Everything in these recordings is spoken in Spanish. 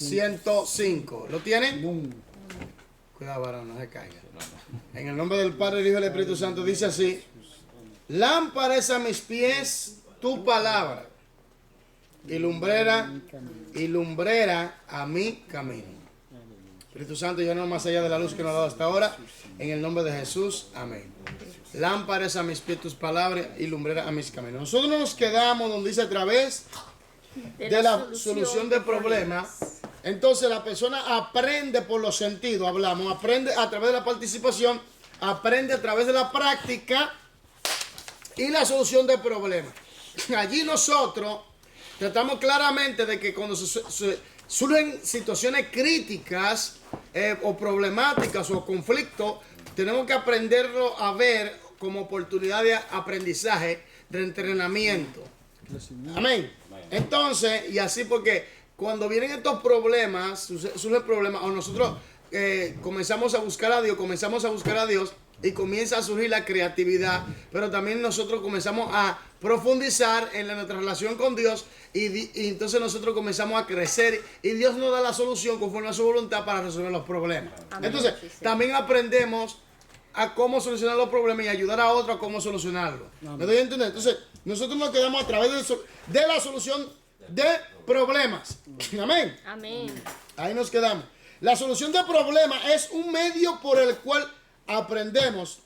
105. ¿Lo tienen? No. Cuidado, varón, no se caiga. En el nombre del Padre, del Hijo y del Espíritu Santo dice así: lámpara es a mis pies tu palabra y lumbrera a mi camino. Espíritu Santo, llévanos más allá de la luz que nos ha dado hasta ahora. En el nombre de Jesús, amén. Lámpara es a mis pies tus palabras y lumbrera a mis caminos. Nosotros nos quedamos donde dice a través de la solución de problemas. Entonces la persona aprende por los sentidos, hablamos, aprende a través de la participación, aprende a través de la práctica y la solución de problemas. Allí nosotros tratamos claramente de que cuando surgen situaciones críticas o problemáticas o conflictos, tenemos que aprenderlo a ver como oportunidad de aprendizaje, de entrenamiento. Amén. Entonces, y así porque cuando vienen estos problemas, surgen problemas, o nosotros comenzamos a buscar a Dios, y comienza a surgir la creatividad, pero también nosotros comenzamos a profundizar en nuestra relación con Dios, y entonces nosotros comenzamos a crecer, y Dios nos da la solución conforme a su voluntad para resolver los problemas. Amén. Entonces, también aprendemos a cómo solucionar los problemas y ayudar a otros a cómo solucionarlos. ¿Me doy a entender? Entonces, nosotros nos quedamos a través de la solución de problemas. Amén. Amén. Ahí nos quedamos. La solución de problemas es un medio por el cual aprendemos.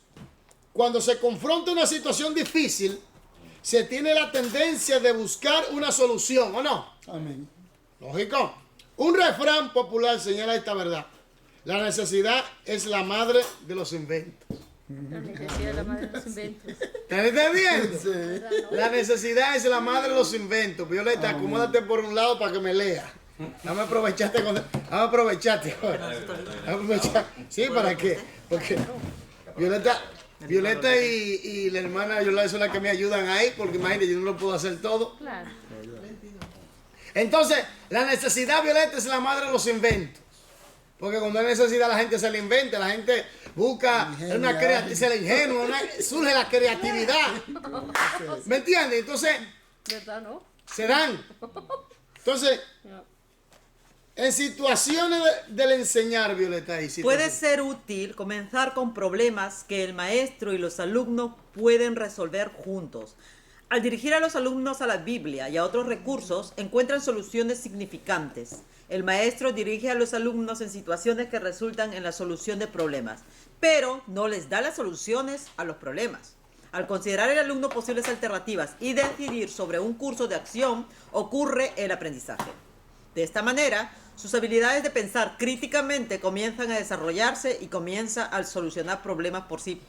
Cuando se confronta una situación difícil, se tiene la tendencia de buscar una solución, ¿o no? Amén. Lógico. Un refrán popular señala esta verdad: la necesidad es la madre de los inventos. La necesidad es la madre de los inventos. ¿Estás entendiendo? Sí. La necesidad es la madre de los inventos. Violeta, acomódate por un lado para que me lea. Vamos a aprovecharte. Vamos a aprovecharte. Sí, ¿para qué? Porque Violeta y la hermana Yolanda son las que me ayudan ahí, porque imagínate, yo no lo puedo hacer todo. Claro. Entonces, la necesidad, Violeta, es la madre de los inventos. Porque cuando hay necesidad la gente se le inventa, la gente busca una creatividad, se le ingenua, surge la creatividad. ¿Me entiendes? Entonces, ¿Verdad, no? se dan. Entonces, en situaciones del enseñar, Violeta, puede ser útil comenzar con problemas que el maestro y los alumnos pueden resolver juntos. Al dirigir a los alumnos a la Biblia y a otros recursos, encuentran soluciones significantes. El maestro dirige a los alumnos en situaciones que resultan en la solución de problemas, pero no les da las soluciones a los problemas. Al considerar el alumno posibles alternativas y decidir sobre un curso de acción, ocurre el aprendizaje. De esta manera, sus habilidades de pensar críticamente comienzan a desarrollarse y comienza a solucionar problemas por sí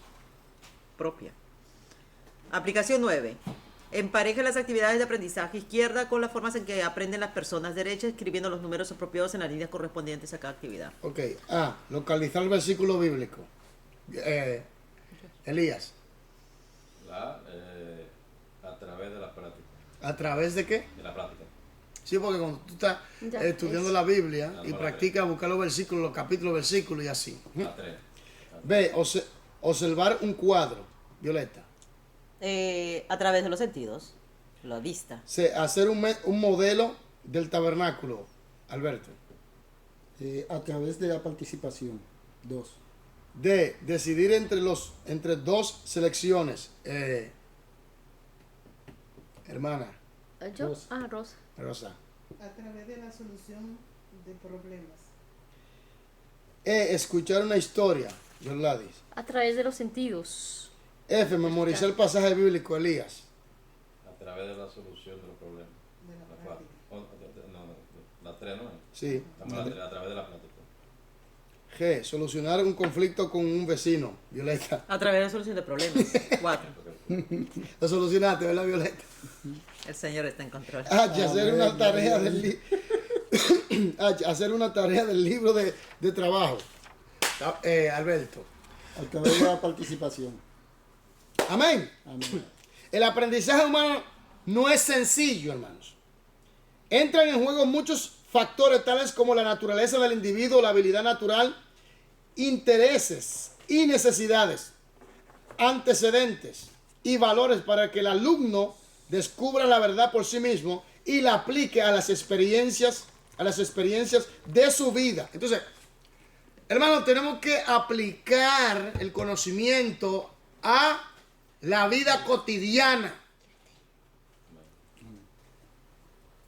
propia. Aplicación 9. Empareja las actividades de aprendizaje izquierda con las formas en que aprenden las personas derecha, escribiendo los números apropiados en las líneas correspondientes a cada actividad. Ok. Localizar el versículo bíblico. Elías. A través de la práctica. ¿A través de qué? De la práctica. Sí, porque cuando tú estás estudiando la Biblia y practicas buscar los versículos, los capítulos, versículos y así. Ve, observar un cuadro, Violeta. A través de los sentidos, la vista. Hacer un modelo del tabernáculo, Alberto. A través de la participación. 2. De decidir entre dos selecciones. Hermana. ¿Yo? Rosa. Rosa. Rosa. A través de la solución de problemas. Escuchar una historia, Yoladis. A través de los sentidos. F. Memorizar el pasaje bíblico, Elías. A través de la solución de los problemas. De la La práctica. la 3, ¿no? Sí. Estamos a través de la práctica. G. Solucionar un conflicto con un vecino, Violeta. A través de la solución de problemas. 4. Lo solucionaste, ¿verdad, Violeta? El Señor está en control. Hacer una tarea hacer una tarea del libro de trabajo. Alberto. A través de la participación. Amén. Amén. El aprendizaje humano no es sencillo, hermanos. Entran en juego muchos factores tales como la naturaleza del individuo, la habilidad natural, intereses y necesidades, antecedentes y valores para que el alumno descubra la verdad por sí mismo y la aplique a las experiencias a las experiencias de su vida. Entonces, hermanos, tenemos que aplicar el conocimiento a la vida cotidiana.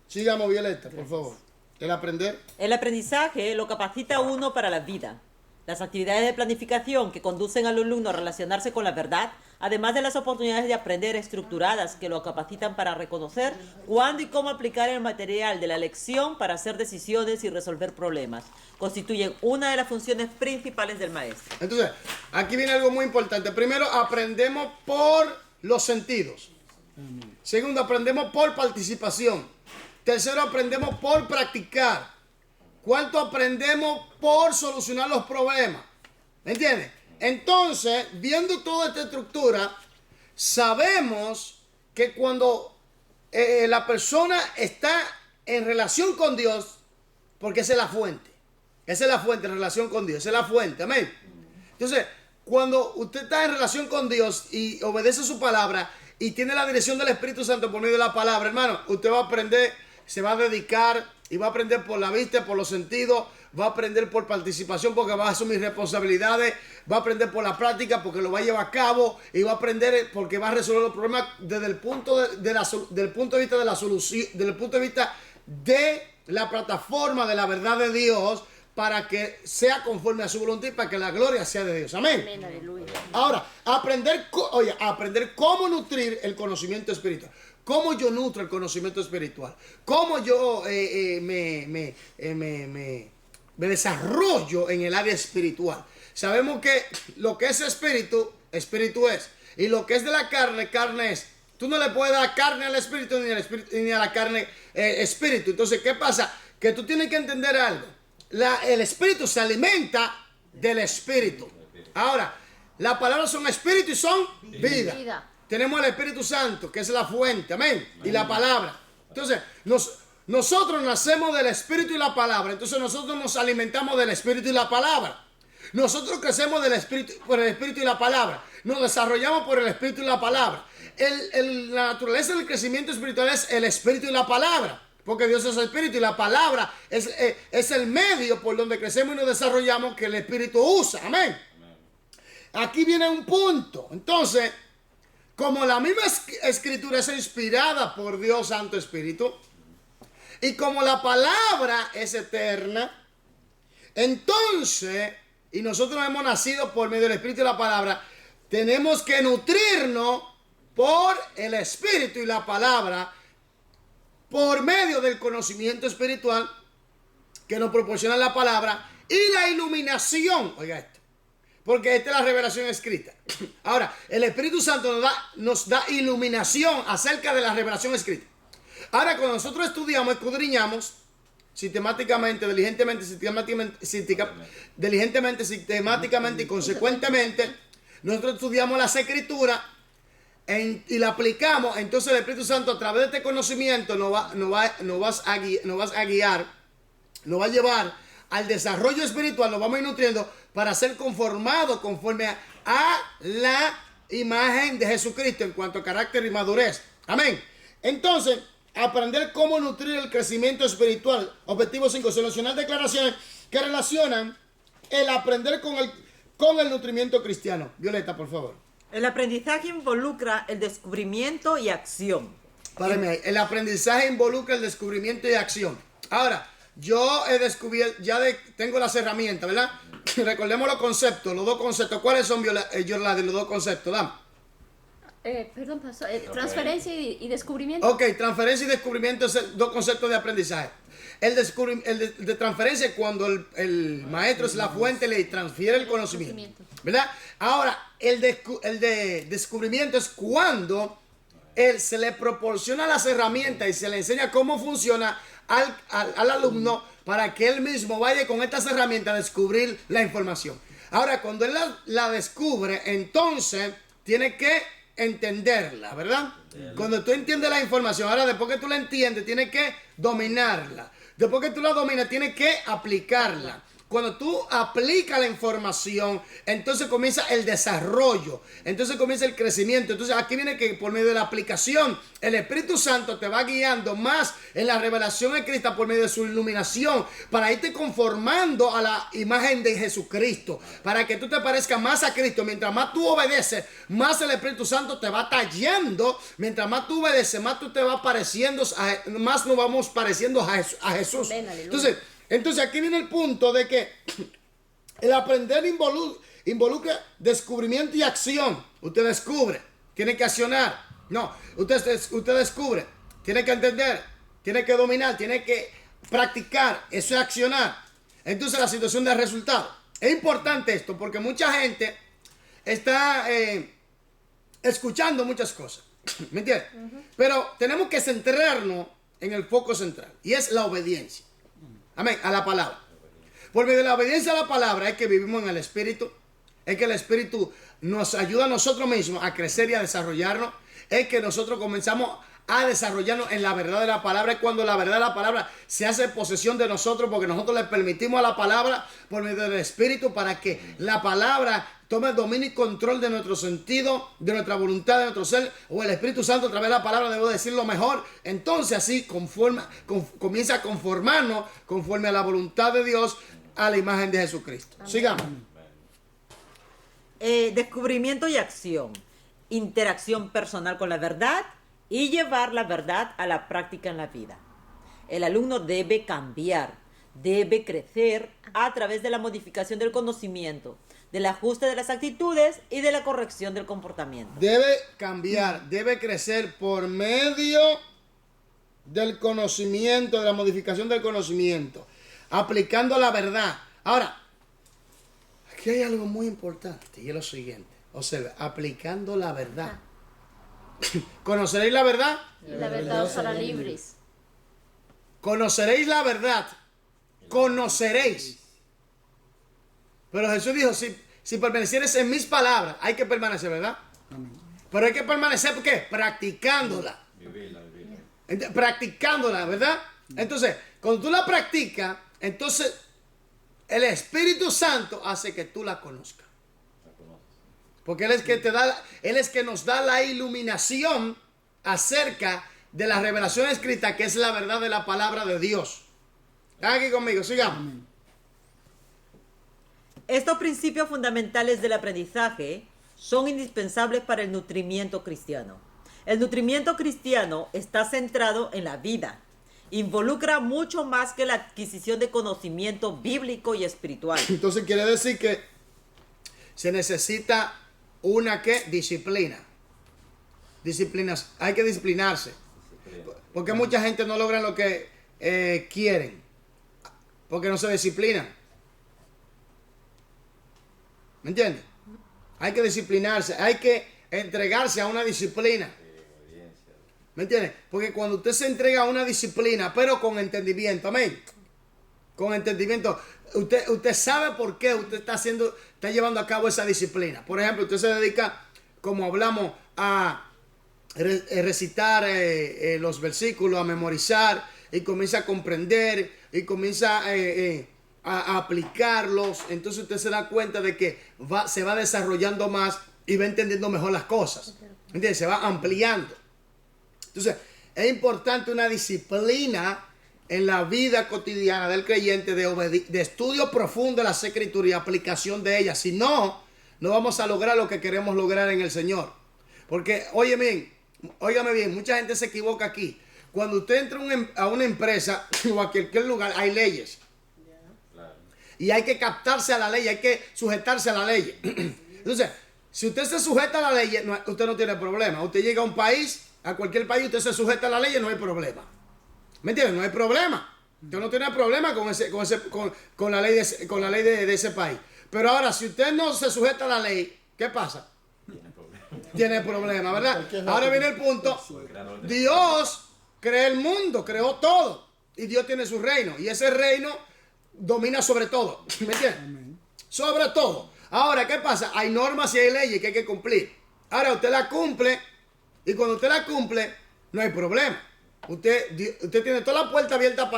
Sigamos, Violeta, por favor. El aprender. El aprendizaje lo capacita a uno para la vida. Las actividades de planificación que conducen al alumno a relacionarse con la verdad, además de las oportunidades de aprender estructuradas que lo capacitan para reconocer cuándo y cómo aplicar el material de la lección para hacer decisiones y resolver problemas, constituyen una de las funciones principales del maestro. Entonces, aquí viene algo muy importante. Primero, aprendemos por los sentidos. Segundo, aprendemos por participación. Tercero, aprendemos por practicar. Cuarto, aprendemos por solucionar los problemas. ¿Me entiendes? Entonces, viendo toda esta estructura, sabemos que cuando la persona está en relación con Dios, porque esa es la fuente. Esa es la fuente, en relación con Dios. Esa es la fuente, amén. Entonces, cuando usted está en relación con Dios y obedece su palabra y tiene la dirección del Espíritu Santo por medio de la palabra, hermano, usted va a aprender, se va a dedicar y va a aprender por la vista, por los sentidos, va a aprender por participación porque va a asumir responsabilidades, va a aprender por la práctica porque lo va a llevar a cabo y va a aprender porque va a resolver los problemas desde el punto del punto de vista de la solución, desde el punto de vista de la plataforma de la verdad de Dios, para que sea conforme a su voluntad y para que la gloria sea de Dios. Amén. Amén, aleluya. Ahora, aprender cómo nutrir el conocimiento espiritual. Cómo yo nutro el conocimiento espiritual. Cómo yo me desarrollo en el área espiritual. Sabemos que lo que es espíritu, espíritu es. Y lo que es de la carne, carne es. Tú no le puedes dar carne al espíritu ni a la carne espíritu. Entonces, ¿qué pasa? Que tú tienes que entender algo. El espíritu se alimenta del espíritu. Ahora, las palabras son espíritu y son vida. Tenemos el Espíritu Santo, que es la fuente, amén, y la palabra. Entonces, nosotros nacemos del espíritu y la palabra. Entonces, nosotros nos alimentamos del espíritu y la palabra. Nosotros crecemos del espíritu, por el espíritu y la palabra. Nos desarrollamos por el espíritu y la palabra. La naturaleza del crecimiento espiritual es el espíritu y la palabra. Porque Dios es espíritu y la palabra es el medio por donde crecemos y nos desarrollamos que el espíritu usa. Amén. Aquí viene un punto. Entonces, como la misma escritura es inspirada por Dios Santo Espíritu y como la palabra es eterna, entonces, y nosotros hemos nacido por medio del Espíritu y la palabra, tenemos que nutrirnos por el Espíritu y la palabra, por medio del conocimiento espiritual que nos proporciona la palabra y la iluminación. Oiga esto, porque esta es la revelación escrita. Ahora, el Espíritu Santo nos da iluminación acerca de la revelación escrita. Ahora, cuando nosotros estudiamos, escudriñamos sistemáticamente, sistemáticamente y consecuentemente, nosotros estudiamos las escrituras y la aplicamos. Entonces el Espíritu Santo, a través de este conocimiento, nos va a guiar, nos va a llevar al desarrollo espiritual, nos vamos a ir nutriendo para ser conformados conforme a la imagen de Jesucristo en cuanto a carácter y madurez. Amén. Entonces, aprender cómo nutrir el crecimiento espiritual. Objetivo 5, seleccionar declaraciones que relacionan el aprender con el nutrimiento cristiano. Violeta, por favor. El aprendizaje involucra el descubrimiento y acción. Párame ahí. El aprendizaje involucra el descubrimiento y acción. Ahora, yo he descubierto, tengo las herramientas, ¿verdad? Recordemos los conceptos, los dos conceptos. ¿Cuáles son, Yorladi, los dos conceptos? Dame. Perdón, pastor, transferencia y descubrimiento. Ok, transferencia y descubrimiento son dos conceptos de aprendizaje. El de transferencia es cuando el maestro es la fuente, le transfiere el conocimiento, ¿verdad? Ahora, el de descubrimiento es cuando él se le proporciona las herramientas y se le enseña cómo funciona al alumno para que él mismo vaya con estas herramientas a descubrir la información. Ahora, cuando él la descubre, entonces tiene que entenderla, ¿verdad? Cuando tú entiendes la información, ahora después que tú la entiendes, tienes que dominarla. Después que tú la dominas, tienes que aplicarla. cuando tú aplicas la información, entonces comienza el desarrollo, entonces comienza el crecimiento. Entonces aquí viene que por medio de la aplicación, el Espíritu Santo te va guiando más en la revelación de Cristo por medio de su iluminación, para irte conformando a la imagen de Jesucristo, para que tú te parezcas más a Cristo. Mientras más tú obedeces, más el Espíritu Santo te va tallando. Mientras más tú obedeces, más tú te vas pareciendo, más nos vamos pareciendo a Jesús. Amén, aleluya. Entonces aquí viene el punto de que el aprender involucra descubrimiento y acción. Usted descubre, tiene que accionar. No, usted descubre, tiene que entender, tiene que dominar, tiene que practicar. Eso es accionar. Entonces la situación de resultado. Es importante esto porque mucha gente está escuchando muchas cosas. ¿Me entiendes? Pero tenemos que centrarnos en el foco central, y es la obediencia. Amén, a la palabra. Por medio de la obediencia a la palabra es que vivimos en el Espíritu, es que el Espíritu nos ayuda a nosotros mismos a crecer y a desarrollarnos, es que nosotros comenzamos a desarrollarnos en la verdad de la palabra. Es cuando la verdad de la palabra se hace posesión de nosotros, porque nosotros le permitimos a la palabra por medio del Espíritu para que la palabra tome dominio y control de nuestro sentido, de nuestra voluntad, de nuestro ser, o el Espíritu Santo a través de la palabra, debo decirlo mejor. Entonces así comienza a conformarnos conforme a la voluntad de Dios, a la imagen de Jesucristo. Sigamos. Descubrimiento y acción. Interacción personal con la verdad y llevar la verdad a la práctica en la vida. El alumno debe cambiar, debe crecer a través de la modificación del conocimiento, del ajuste de las actitudes y de la corrección del comportamiento. Debe cambiar, debe crecer por medio del conocimiento, de la modificación del conocimiento, aplicando la verdad. Ahora, aquí hay algo muy importante, y es lo siguiente. Observe, aplicando la verdad. ¿Conoceréis la verdad? Y la verdad os hará libres. Conoceréis la verdad. Conoceréis. Pero Jesús dijo, si permanecieres en mis palabras, hay que permanecer, ¿verdad? Amén. Pero hay que permanecer, ¿por qué? Practicándola. Vivirla. Practicándola, ¿verdad? Entonces, cuando tú la practicas, entonces el Espíritu Santo hace que tú la conozcas. La conoces. Porque Él es que nos da la iluminación acerca de la revelación escrita, que es la verdad de la palabra de Dios. ¿Están aquí conmigo? Sigamos. Estos principios fundamentales del aprendizaje son indispensables para el nutrimiento cristiano. El nutrimiento cristiano está centrado en la vida. Involucra mucho más que la adquisición de conocimiento bíblico y espiritual. Entonces quiere decir que se necesita una disciplina. Disciplinas. Hay que disciplinarse. Porque mucha gente no logra lo que quieren. Porque no se disciplinan. ¿Me entiendes? Hay que disciplinarse. Hay que entregarse a una disciplina. ¿Me entiendes? Porque cuando usted se entrega a una disciplina, pero con entendimiento, amén. Con entendimiento, usted sabe por qué usted está llevando a cabo esa disciplina. Por ejemplo, usted se dedica, como hablamos, a recitar los versículos, a memorizar, y comienza a comprender, y comienza a aplicarlos. Entonces usted se da cuenta de que se va desarrollando más y va entendiendo mejor las cosas. ¿Me entiendes? Se va ampliando. Entonces, es importante una disciplina en la vida cotidiana del creyente de estudio profundo de las Escrituras y aplicación de ellas. Si no, no vamos a lograr lo que queremos lograr en el Señor. Porque, óigame bien, mucha gente se equivoca aquí. Cuando usted entra a una empresa o a cualquier lugar, hay leyes. Y hay que captarse a la ley, hay que sujetarse a la ley. Entonces, si usted se sujeta a la ley, usted no tiene problema. Usted llega a un país, a cualquier país, usted se sujeta a la ley y no hay problema. ¿Me entiendes? No hay problema. Usted no tiene problema con la ley de ese país. Pero ahora, si usted no se sujeta a la ley, ¿qué pasa? Tiene problema, ¿verdad? Ahora viene el punto. Dios creó el mundo, creó todo. Y Dios tiene su reino. Y ese reino domina sobre todo. ¿Me entiendes? Sobre todo. Ahora, ¿qué pasa? Hay normas y hay leyes que hay que cumplir. Ahora, usted la cumple. Y cuando usted la cumple, no hay problema. usted tiene toda la puerta abierta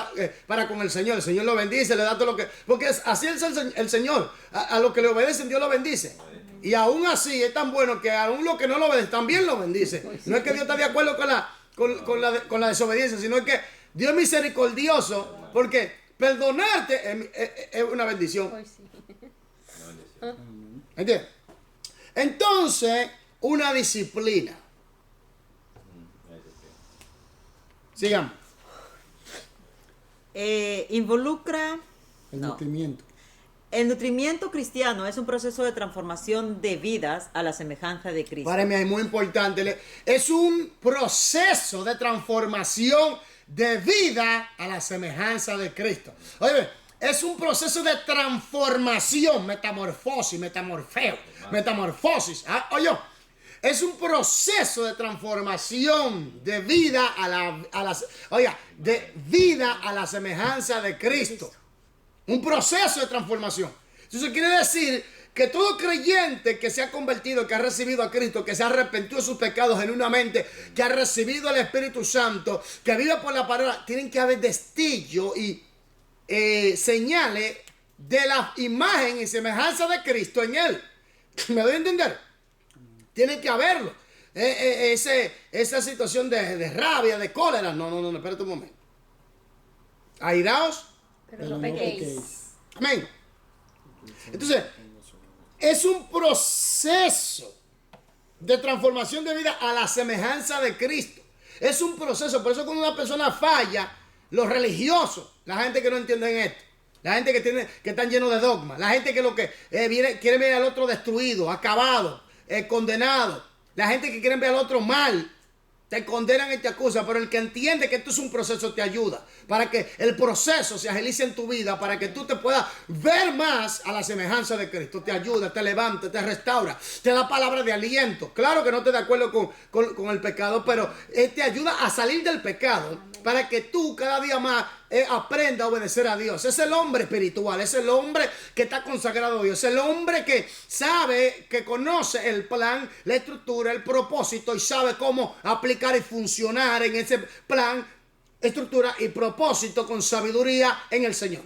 para con el Señor lo bendice, le da todo lo que... Porque así es el Señor. A los que le obedecen, Dios lo bendice. Y aún así es tan bueno que aún los que no lo obedecen también lo bendice. No es que Dios está de acuerdo con la desobediencia, sino que Dios es misericordioso, porque perdonarte es una bendición. ¿Entiendes? Entonces, una disciplina. Sigamos. Involucra... El No. nutrimiento. El nutrimiento cristiano es un proceso de transformación de vidas a la semejanza de Cristo. Para mí es muy importante. Es un proceso de transformación de vida a la semejanza de Cristo. Oye, es un proceso de transformación, metamorfosis. Oye, es un proceso de transformación de vida vida a la semejanza de Cristo. Un proceso de transformación. Eso quiere decir que todo creyente que se ha convertido, que ha recibido a Cristo, que se ha arrepentido de sus pecados genuinamente, que ha recibido el Espíritu Santo, que vive por la palabra, tienen que haber destellos y señales de la imagen y semejanza de Cristo en él. ¿Me doy a entender? Tiene que haberlo. Esa situación de rabia, de cólera. No, espérate un momento. Airaos. Pero no pequéis. Amén. Entonces, es un proceso de transformación de vida a la semejanza de Cristo. Es un proceso. Por eso cuando una persona falla, los religiosos, la gente que no entienden esto, la gente que están llenos de dogmas, la gente que lo que quiere ver al otro destruido, acabado, condenado, la gente que quiere ver al otro mal, te condenan y te acusan, pero el que entiende que esto es un proceso te ayuda para que el proceso se agilice en tu vida, para que tú te puedas ver más a la semejanza de Cristo. Te ayuda, te levanta, te restaura, te da palabra de aliento. Claro que no estoy de acuerdo con el pecado, pero te ayuda a salir del pecado para que tú cada día más aprenda a obedecer a Dios. Es el hombre espiritual, es el hombre que está consagrado a Dios, es el hombre que sabe, que conoce el plan, la estructura, el propósito y sabe cómo aplicar y funcionar en ese plan, estructura y propósito con sabiduría en el Señor.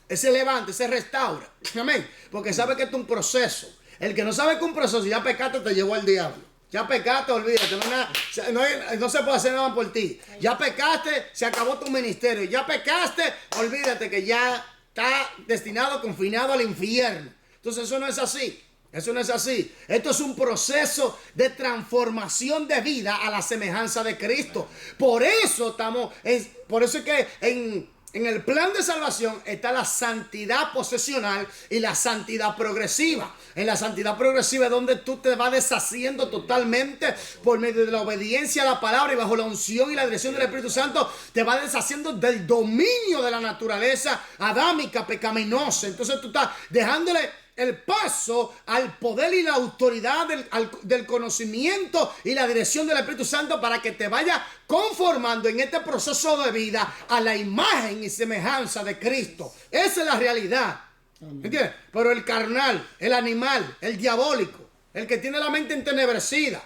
Él se levanta, se restaura. Amén. Porque sabe que esto es un proceso. El que no sabe que es un proceso, ya pecaste, te llevó al diablo. Ya pecaste, olvídate, no se puede hacer nada por ti. Ya pecaste, se acabó tu ministerio. Ya pecaste, olvídate que ya está destinado, confinado al infierno. Entonces eso no es así. Eso no es así. Esto es un proceso de transformación de vida a la semejanza de Cristo. Por eso es que en el plan de salvación está la santidad posesional y la santidad progresiva. En la santidad progresiva es donde tú te vas deshaciendo totalmente por medio de la obediencia a la palabra y bajo la unción y la dirección del Espíritu Santo te vas deshaciendo del dominio de la naturaleza adámica, pecaminosa. Entonces tú estás dejándole el paso al poder y la autoridad del conocimiento y la dirección del Espíritu Santo para que te vaya conformando en este proceso de vida a la imagen y semejanza de Cristo. Esa es la realidad. ¿Entiendes? Pero el carnal, el animal, el diabólico, el que tiene la mente entenebrecida,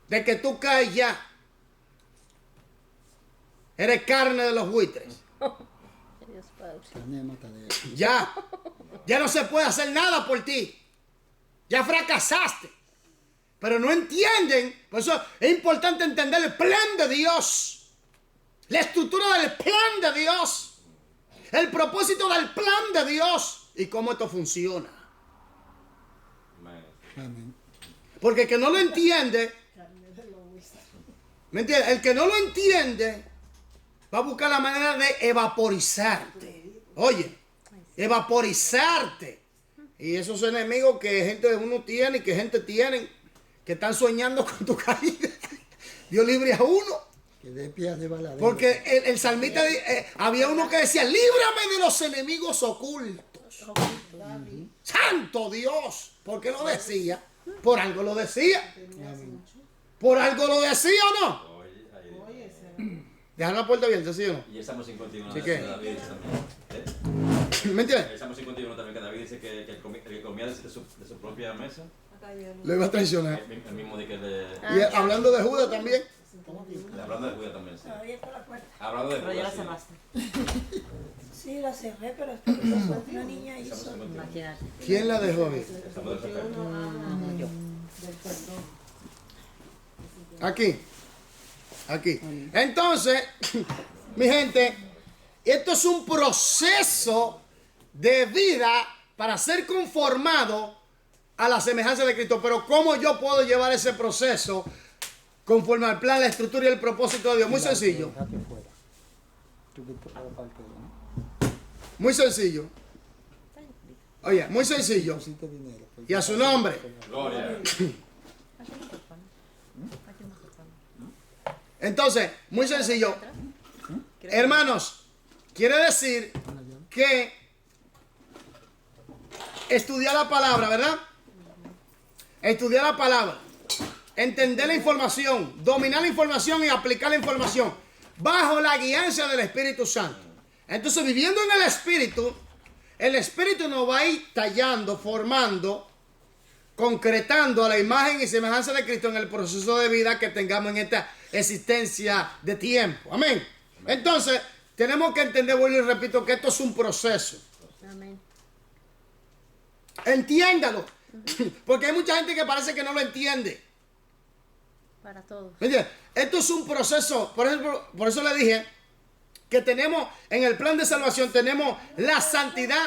de que tú caes ya, eres carne de los buitres. Dios Padre. Carne de matadero. Ya no se puede hacer nada por ti. Ya fracasaste. Pero no entienden. Por eso es importante entender el plan de Dios. La estructura del plan de Dios. El propósito del plan de Dios. Y cómo esto funciona. Amén. Porque el que no lo entiende. ¿Me entiendes? El que no lo entiende va a buscar la manera de evaporizarte. Oye. Evaporizarte. Y esos enemigos que uno tiene y que gente tiene, que están soñando con tu caída. Dios libre a uno. Que dé pies de baladero. Porque el salmista, había uno que decía, líbrame de los enemigos ocultos. Santo Dios. ¿Por qué lo decía? Por algo lo decía. Por algo lo decía o no. Dejar la puerta abierta, ¿sí o no? Y el Salmo 51 ¿Sí de qué? David dice también. ¿Me entiendes? El Salmo 51 también que David dice que el que comía de su propia mesa Lo iba a traicionar. El mismo de que de. Y hablando de Judas también. Hablando de Judas también, sí. Ahí está la puerta. Hablando de Pero ya la Judas. Sí. cerraste. Sí, la cerré, pero es porque pasó una niña hizo. Imagínate. ¿Quién la dejó ahí? Estamos del sacerdote. Yo. Aquí. Aquí. Entonces, mi gente, esto es un proceso de vida para ser conformado a la semejanza de Cristo. Pero ¿cómo yo puedo llevar ese proceso conforme al plan, la estructura y el propósito de Dios? Muy sencillo. Déjate fuera. Tú que te puedes parte, ¿no? Muy sencillo. Oye, muy sencillo. Pusiste dinero. Pues, Y a su nombre. Gloria. Entonces, muy sencillo. Hermanos, quiere decir que estudiar la palabra, ¿verdad? Estudiar la palabra. Entender la información, dominar la información y aplicar la información bajo la guianza del Espíritu Santo. Entonces, viviendo en el Espíritu nos va a ir tallando, formando, concretando a la imagen y semejanza de Cristo en el proceso de vida que tengamos en esta existencia de tiempo. Amén. Entonces, tenemos que entender, vuelvo y repito, que esto es un proceso. Amén. Entiéndalo. Porque hay mucha gente que parece que no lo entiende. Para todos. ¿Me entiendes? Esto es un proceso. Por ejemplo, por eso le dije que tenemos en el plan de salvación, tenemos la santidad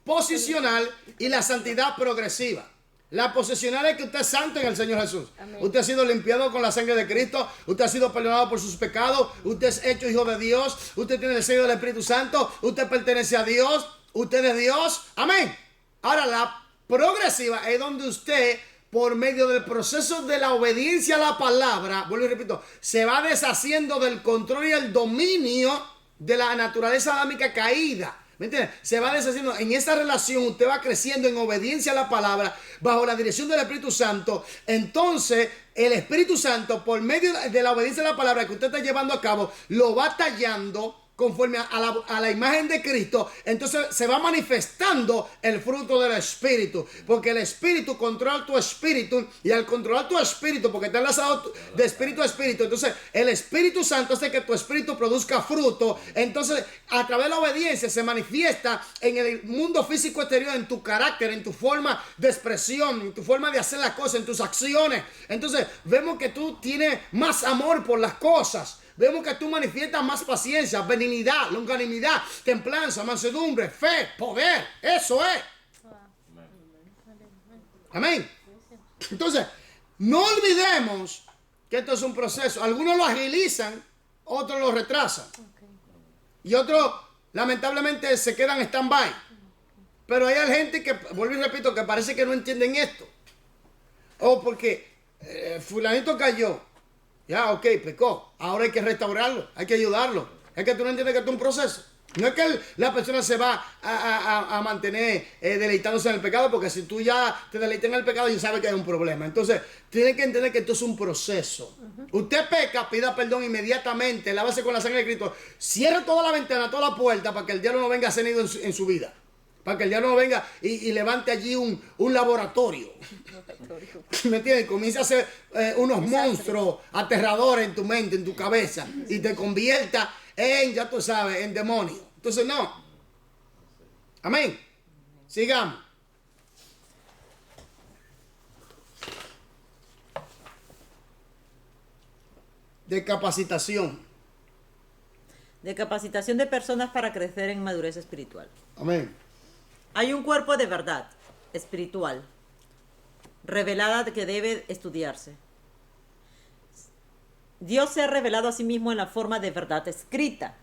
posicional y la santidad progresiva. La posicional es que usted es santo en el Señor Jesús. Amén. Usted ha sido limpiado con la sangre de Cristo. Usted ha sido perdonado por sus pecados. Usted es hecho hijo de Dios. Usted tiene el sello del Espíritu Santo. Usted pertenece a Dios. Usted es Dios. Amén. Ahora, la progresiva es donde usted, por medio del proceso de la obediencia a la palabra, vuelvo y repito, se va deshaciendo del control y el dominio de la naturaleza adámica caída. ¿Me entiendes? Se va deshaciendo. En esa relación usted va creciendo en obediencia a la palabra bajo la dirección del Espíritu Santo. Entonces el Espíritu Santo, por medio de la obediencia a la palabra que usted está llevando a cabo, lo va tallando conforme a la imagen de Cristo. Entonces se va manifestando el fruto del Espíritu, porque el Espíritu controla tu espíritu, y al controlar tu espíritu, porque está enlazado de espíritu a espíritu, entonces el Espíritu Santo hace que tu espíritu produzca fruto. Entonces, a través de la obediencia se manifiesta en el mundo físico exterior, en tu carácter, en tu forma de expresión, en tu forma de hacer las cosas, en tus acciones. Entonces vemos que tú tienes más amor por las cosas. Vemos que tú manifiestas más paciencia, benignidad, longanimidad, templanza, mansedumbre, fe, poder. Eso es. Amén. Entonces, no olvidemos que esto es un proceso. Algunos lo agilizan, otros lo retrasan. Y otros, lamentablemente, se quedan en stand-by. Pero hay gente que, vuelvo y repito, que parece que no entienden esto. O porque fulanito cayó. Ya, ok, pecó. Ahora hay que restaurarlo, hay que ayudarlo. Es que tú no entiendes que esto es un proceso. No es que la persona se va a mantener deleitándose en el pecado, porque si tú ya te deleitas en el pecado, ya sabes que hay un problema. Entonces, tiene que entender que esto es un proceso. Usted peca, pida perdón inmediatamente, lávase con la sangre de Cristo. Cierre toda la ventana, toda la puerta, para que el diablo no venga a hacer nido en su vida. Para que el diablo no venga y levante allí un laboratorio. ¿Me entiendes? Comienza a hacer unos monstruos aterradores en tu mente, en tu cabeza. Y te convierta en, ya tú sabes, en demonio. Entonces no. Amén. Sigamos. De capacitación. De capacitación de personas para crecer en madurez espiritual. Amén. Hay un cuerpo de verdad espiritual, revelada que debe estudiarse. Dios se ha revelado a sí mismo en la forma de verdad escrita.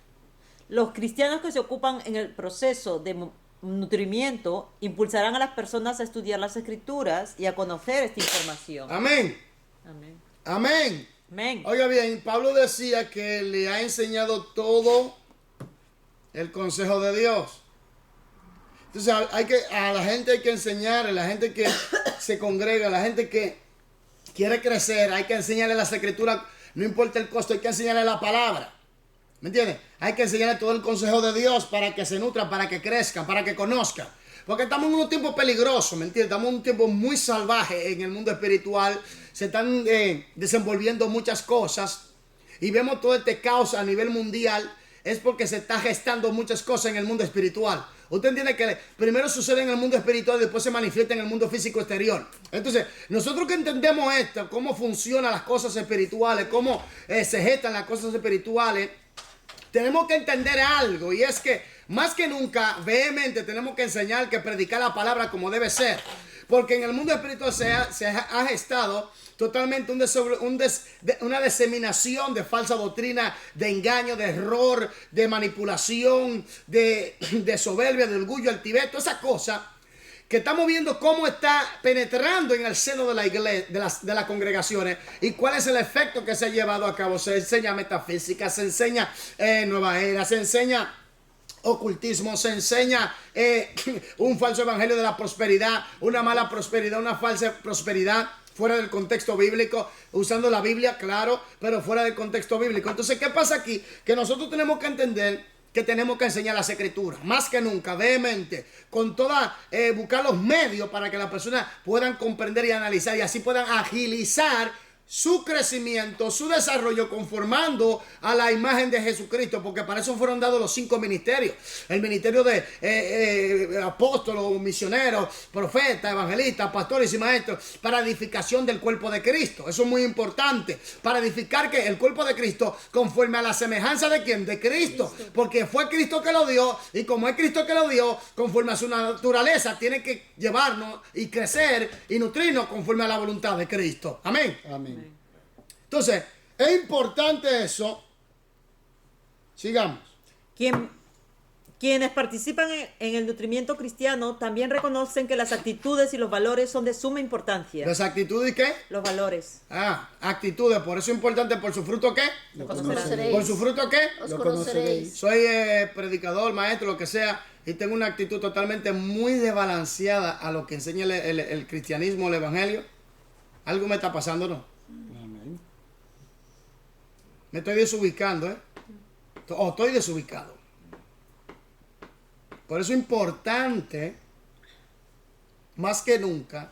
Los cristianos que se ocupan en el proceso de nutrimiento impulsarán a las personas a estudiar las escrituras y a conocer esta información. Amén. Amén. Amén. Amén. Oiga bien, Pablo decía que le ha enseñado todo el consejo de Dios. Entonces a la gente hay que enseñar, a la gente que se congrega, a la gente que quiere crecer, hay que enseñarle las escrituras, no importa el costo, hay que enseñarle la palabra. ¿Me entiendes? Hay que enseñarle todo el consejo de Dios para que se nutran, para que crezcan, para que conozcan. Porque estamos en un tiempo peligroso, ¿me entiendes? Estamos en un tiempo muy salvaje en el mundo espiritual. Se están desenvolviendo muchas cosas. Y vemos todo este caos a nivel mundial. Es porque se está gestando muchas cosas en el mundo espiritual. Usted entiende que primero sucede en el mundo espiritual y después se manifiesta en el mundo físico exterior. Entonces, nosotros que entendemos esto, cómo funcionan las cosas espirituales, cómo se gestan las cosas espirituales, tenemos que entender algo, y es que más que nunca, vehemente, tenemos que enseñar que predicar la palabra como debe ser. Porque en el mundo espiritual se ha gestado totalmente una diseminación de falsa doctrina, de engaño, de error, de manipulación, de soberbia, de orgullo, altivez, toda esa cosa que estamos viendo cómo está penetrando en el seno de la iglesia, de las congregaciones, y cuál es el efecto que se ha llevado a cabo. Se enseña metafísica, se enseña nueva era, se enseña ocultismo, se enseña un falso evangelio de la prosperidad, una mala prosperidad, una falsa prosperidad fuera del contexto bíblico, usando la Biblia, claro, pero fuera del contexto bíblico. Entonces, ¿qué pasa aquí? Que nosotros tenemos que entender que tenemos que enseñar las escrituras, más que nunca, vehemente, con toda, buscar los medios para que las personas puedan comprender y analizar, y así puedan agilizar su crecimiento, su desarrollo, conformando a la imagen de Jesucristo, porque para eso fueron dados los 5 ministerios. El ministerio de apóstolos, misioneros, profetas, evangelistas, pastores y maestros, para edificación del cuerpo de Cristo. Eso es muy importante, para edificar que el cuerpo de Cristo conforme a la semejanza de ¿quién? De Cristo, porque fue Cristo que lo dio, y como es Cristo que lo dio, conforme a su naturaleza, tiene que llevarnos y crecer y nutrirnos conforme a la voluntad de Cristo. Amén. Amén. Entonces, es importante eso. Sigamos. Quienes participan en el nutrimiento cristiano también reconocen que las actitudes y los valores son de suma importancia. ¿Las actitudes qué? Los valores. Actitudes. Por eso es importante. ¿Por su fruto qué? Lo conoceréis. ¿Por su fruto qué? Os Lo conoceréis. Soy predicador, maestro, lo que sea, y tengo una actitud totalmente muy desbalanceada a lo que enseña el cristianismo, el evangelio. Algo me está pasando, ¿no? Amén. Me estoy desubicando, estoy desubicado. Por eso es importante, más que nunca,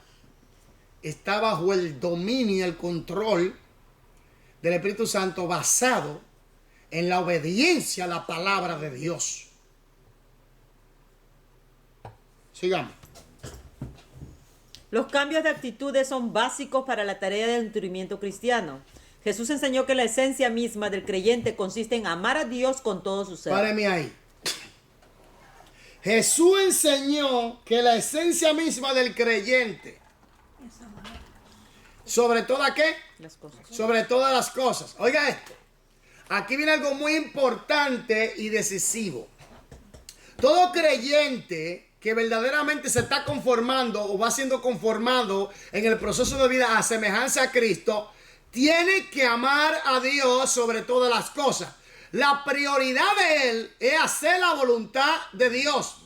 estar bajo el dominio y el control del Espíritu Santo, basado en la obediencia a la palabra de Dios. Sigamos. Los cambios de actitudes son básicos para la tarea del nutrimiento cristiano. Jesús enseñó que la esencia misma del creyente consiste en amar a Dios con todo su ser. Páreme ahí. Jesús enseñó que la esencia misma del creyente, sobre todas ¿qué? Las cosas. Sobre todas las cosas. Oiga esto. Aquí viene algo muy importante y decisivo. Todo creyente que verdaderamente se está conformando o va siendo conformado en el proceso de vida a semejanza a Cristo, tiene que amar a Dios sobre todas las cosas. La prioridad de él es hacer la voluntad de Dios.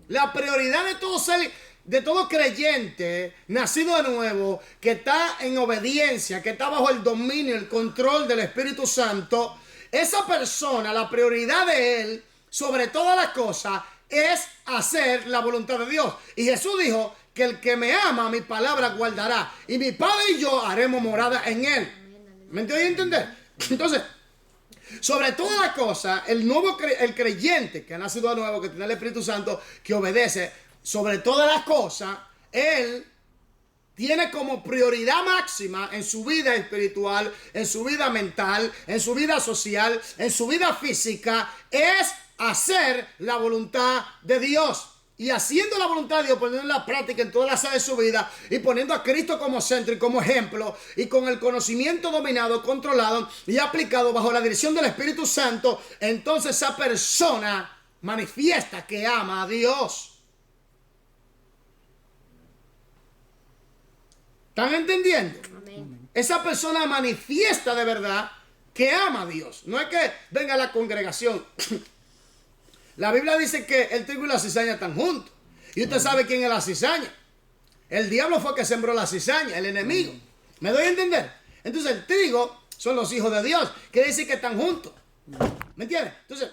La prioridad de todo creyente nacido de nuevo, que está en obediencia, que está bajo el dominio, el control del Espíritu Santo, esa persona, la prioridad de él sobre todas las cosas es hacer la voluntad de Dios. Y Jesús dijo que el que me ama, mi palabra guardará, y mi Padre y yo haremos morada en él. ¿Me entiendes a entender? Entonces, sobre todas las cosas, el creyente que ha nacido de nuevo, que tiene el Espíritu Santo, que obedece, sobre todas las cosas, él tiene como prioridad máxima en su vida espiritual, en su vida mental, en su vida social, en su vida física, es hacer la voluntad de Dios. Y haciendo la voluntad de Dios, poniendo en la práctica en todas las áreas de su vida, y poniendo a Cristo como centro y como ejemplo, y con el conocimiento dominado, controlado y aplicado bajo la dirección del Espíritu Santo, entonces esa persona manifiesta que ama a Dios. ¿Están entendiendo? Amén. Esa persona manifiesta de verdad que ama a Dios. No es que venga a la congregación. La Biblia dice que el trigo y la cizaña están juntos. Y usted sabe quién es la cizaña. El diablo fue el que sembró la cizaña, el enemigo. ¿Me doy a entender? Entonces el trigo son los hijos de Dios. Quiere decir que están juntos. ¿Me entiendes? Entonces,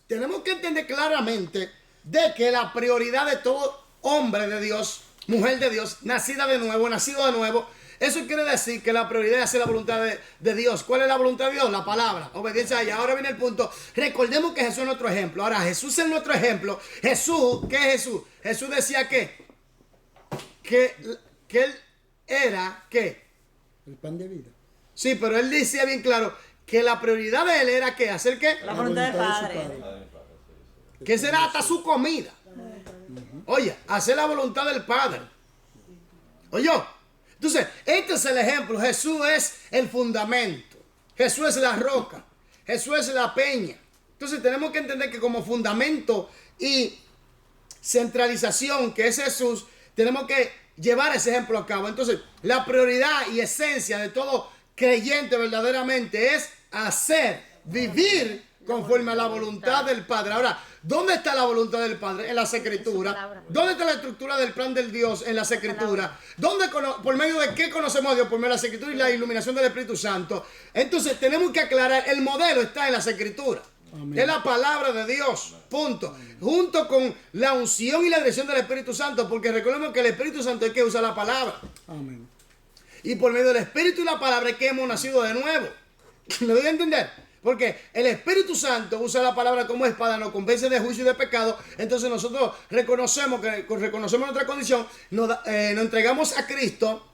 tenemos que entender claramente de que la prioridad de todo hombre de Dios, mujer de Dios, nacida de nuevo, nacido de nuevo, eso quiere decir que la prioridad es hacer la voluntad de Dios. ¿Cuál es la voluntad de Dios? La palabra, obediencia a ella. Ahora viene el punto. Recordemos que Jesús es nuestro ejemplo. Ahora, Jesús es nuestro ejemplo. Jesús, ¿qué es Jesús? Jesús decía que él era, ¿qué? El pan de vida. Sí, pero él decía bien claro que la prioridad de él era ¿qué? ¿Hacer qué? La voluntad del de su Padre. Que será hasta su comida. Oye, hacer la voluntad del Padre. Oye, entonces, este es el ejemplo. Jesús es el fundamento. Jesús es la roca. Jesús es la peña. Entonces tenemos que entender que como fundamento y centralización que es Jesús, tenemos que llevar ese ejemplo a cabo. Entonces, la prioridad y esencia de todo creyente verdaderamente es hacer, vivir conforme a la voluntad del Padre. Ahora, ¿dónde está la voluntad del Padre? En las Escrituras. ¿Dónde está la estructura del plan del Dios? En las Escrituras. ¿Por medio de qué conocemos a Dios? Por medio de las Escrituras y la iluminación del Espíritu Santo. Entonces, tenemos que aclarar, el modelo está en las Escrituras. Amén. Es la palabra de Dios, punto. Junto con la unción y la dirección del Espíritu Santo, porque recordemos que el Espíritu Santo es que usa la palabra. Amén. Y por medio del Espíritu y la palabra es que hemos nacido de nuevo. ¿Me doy a entender? Porque el Espíritu Santo usa la palabra como espada, nos convence de juicio y de pecado. Entonces nosotros reconocemos nuestra condición, nos entregamos a Cristo.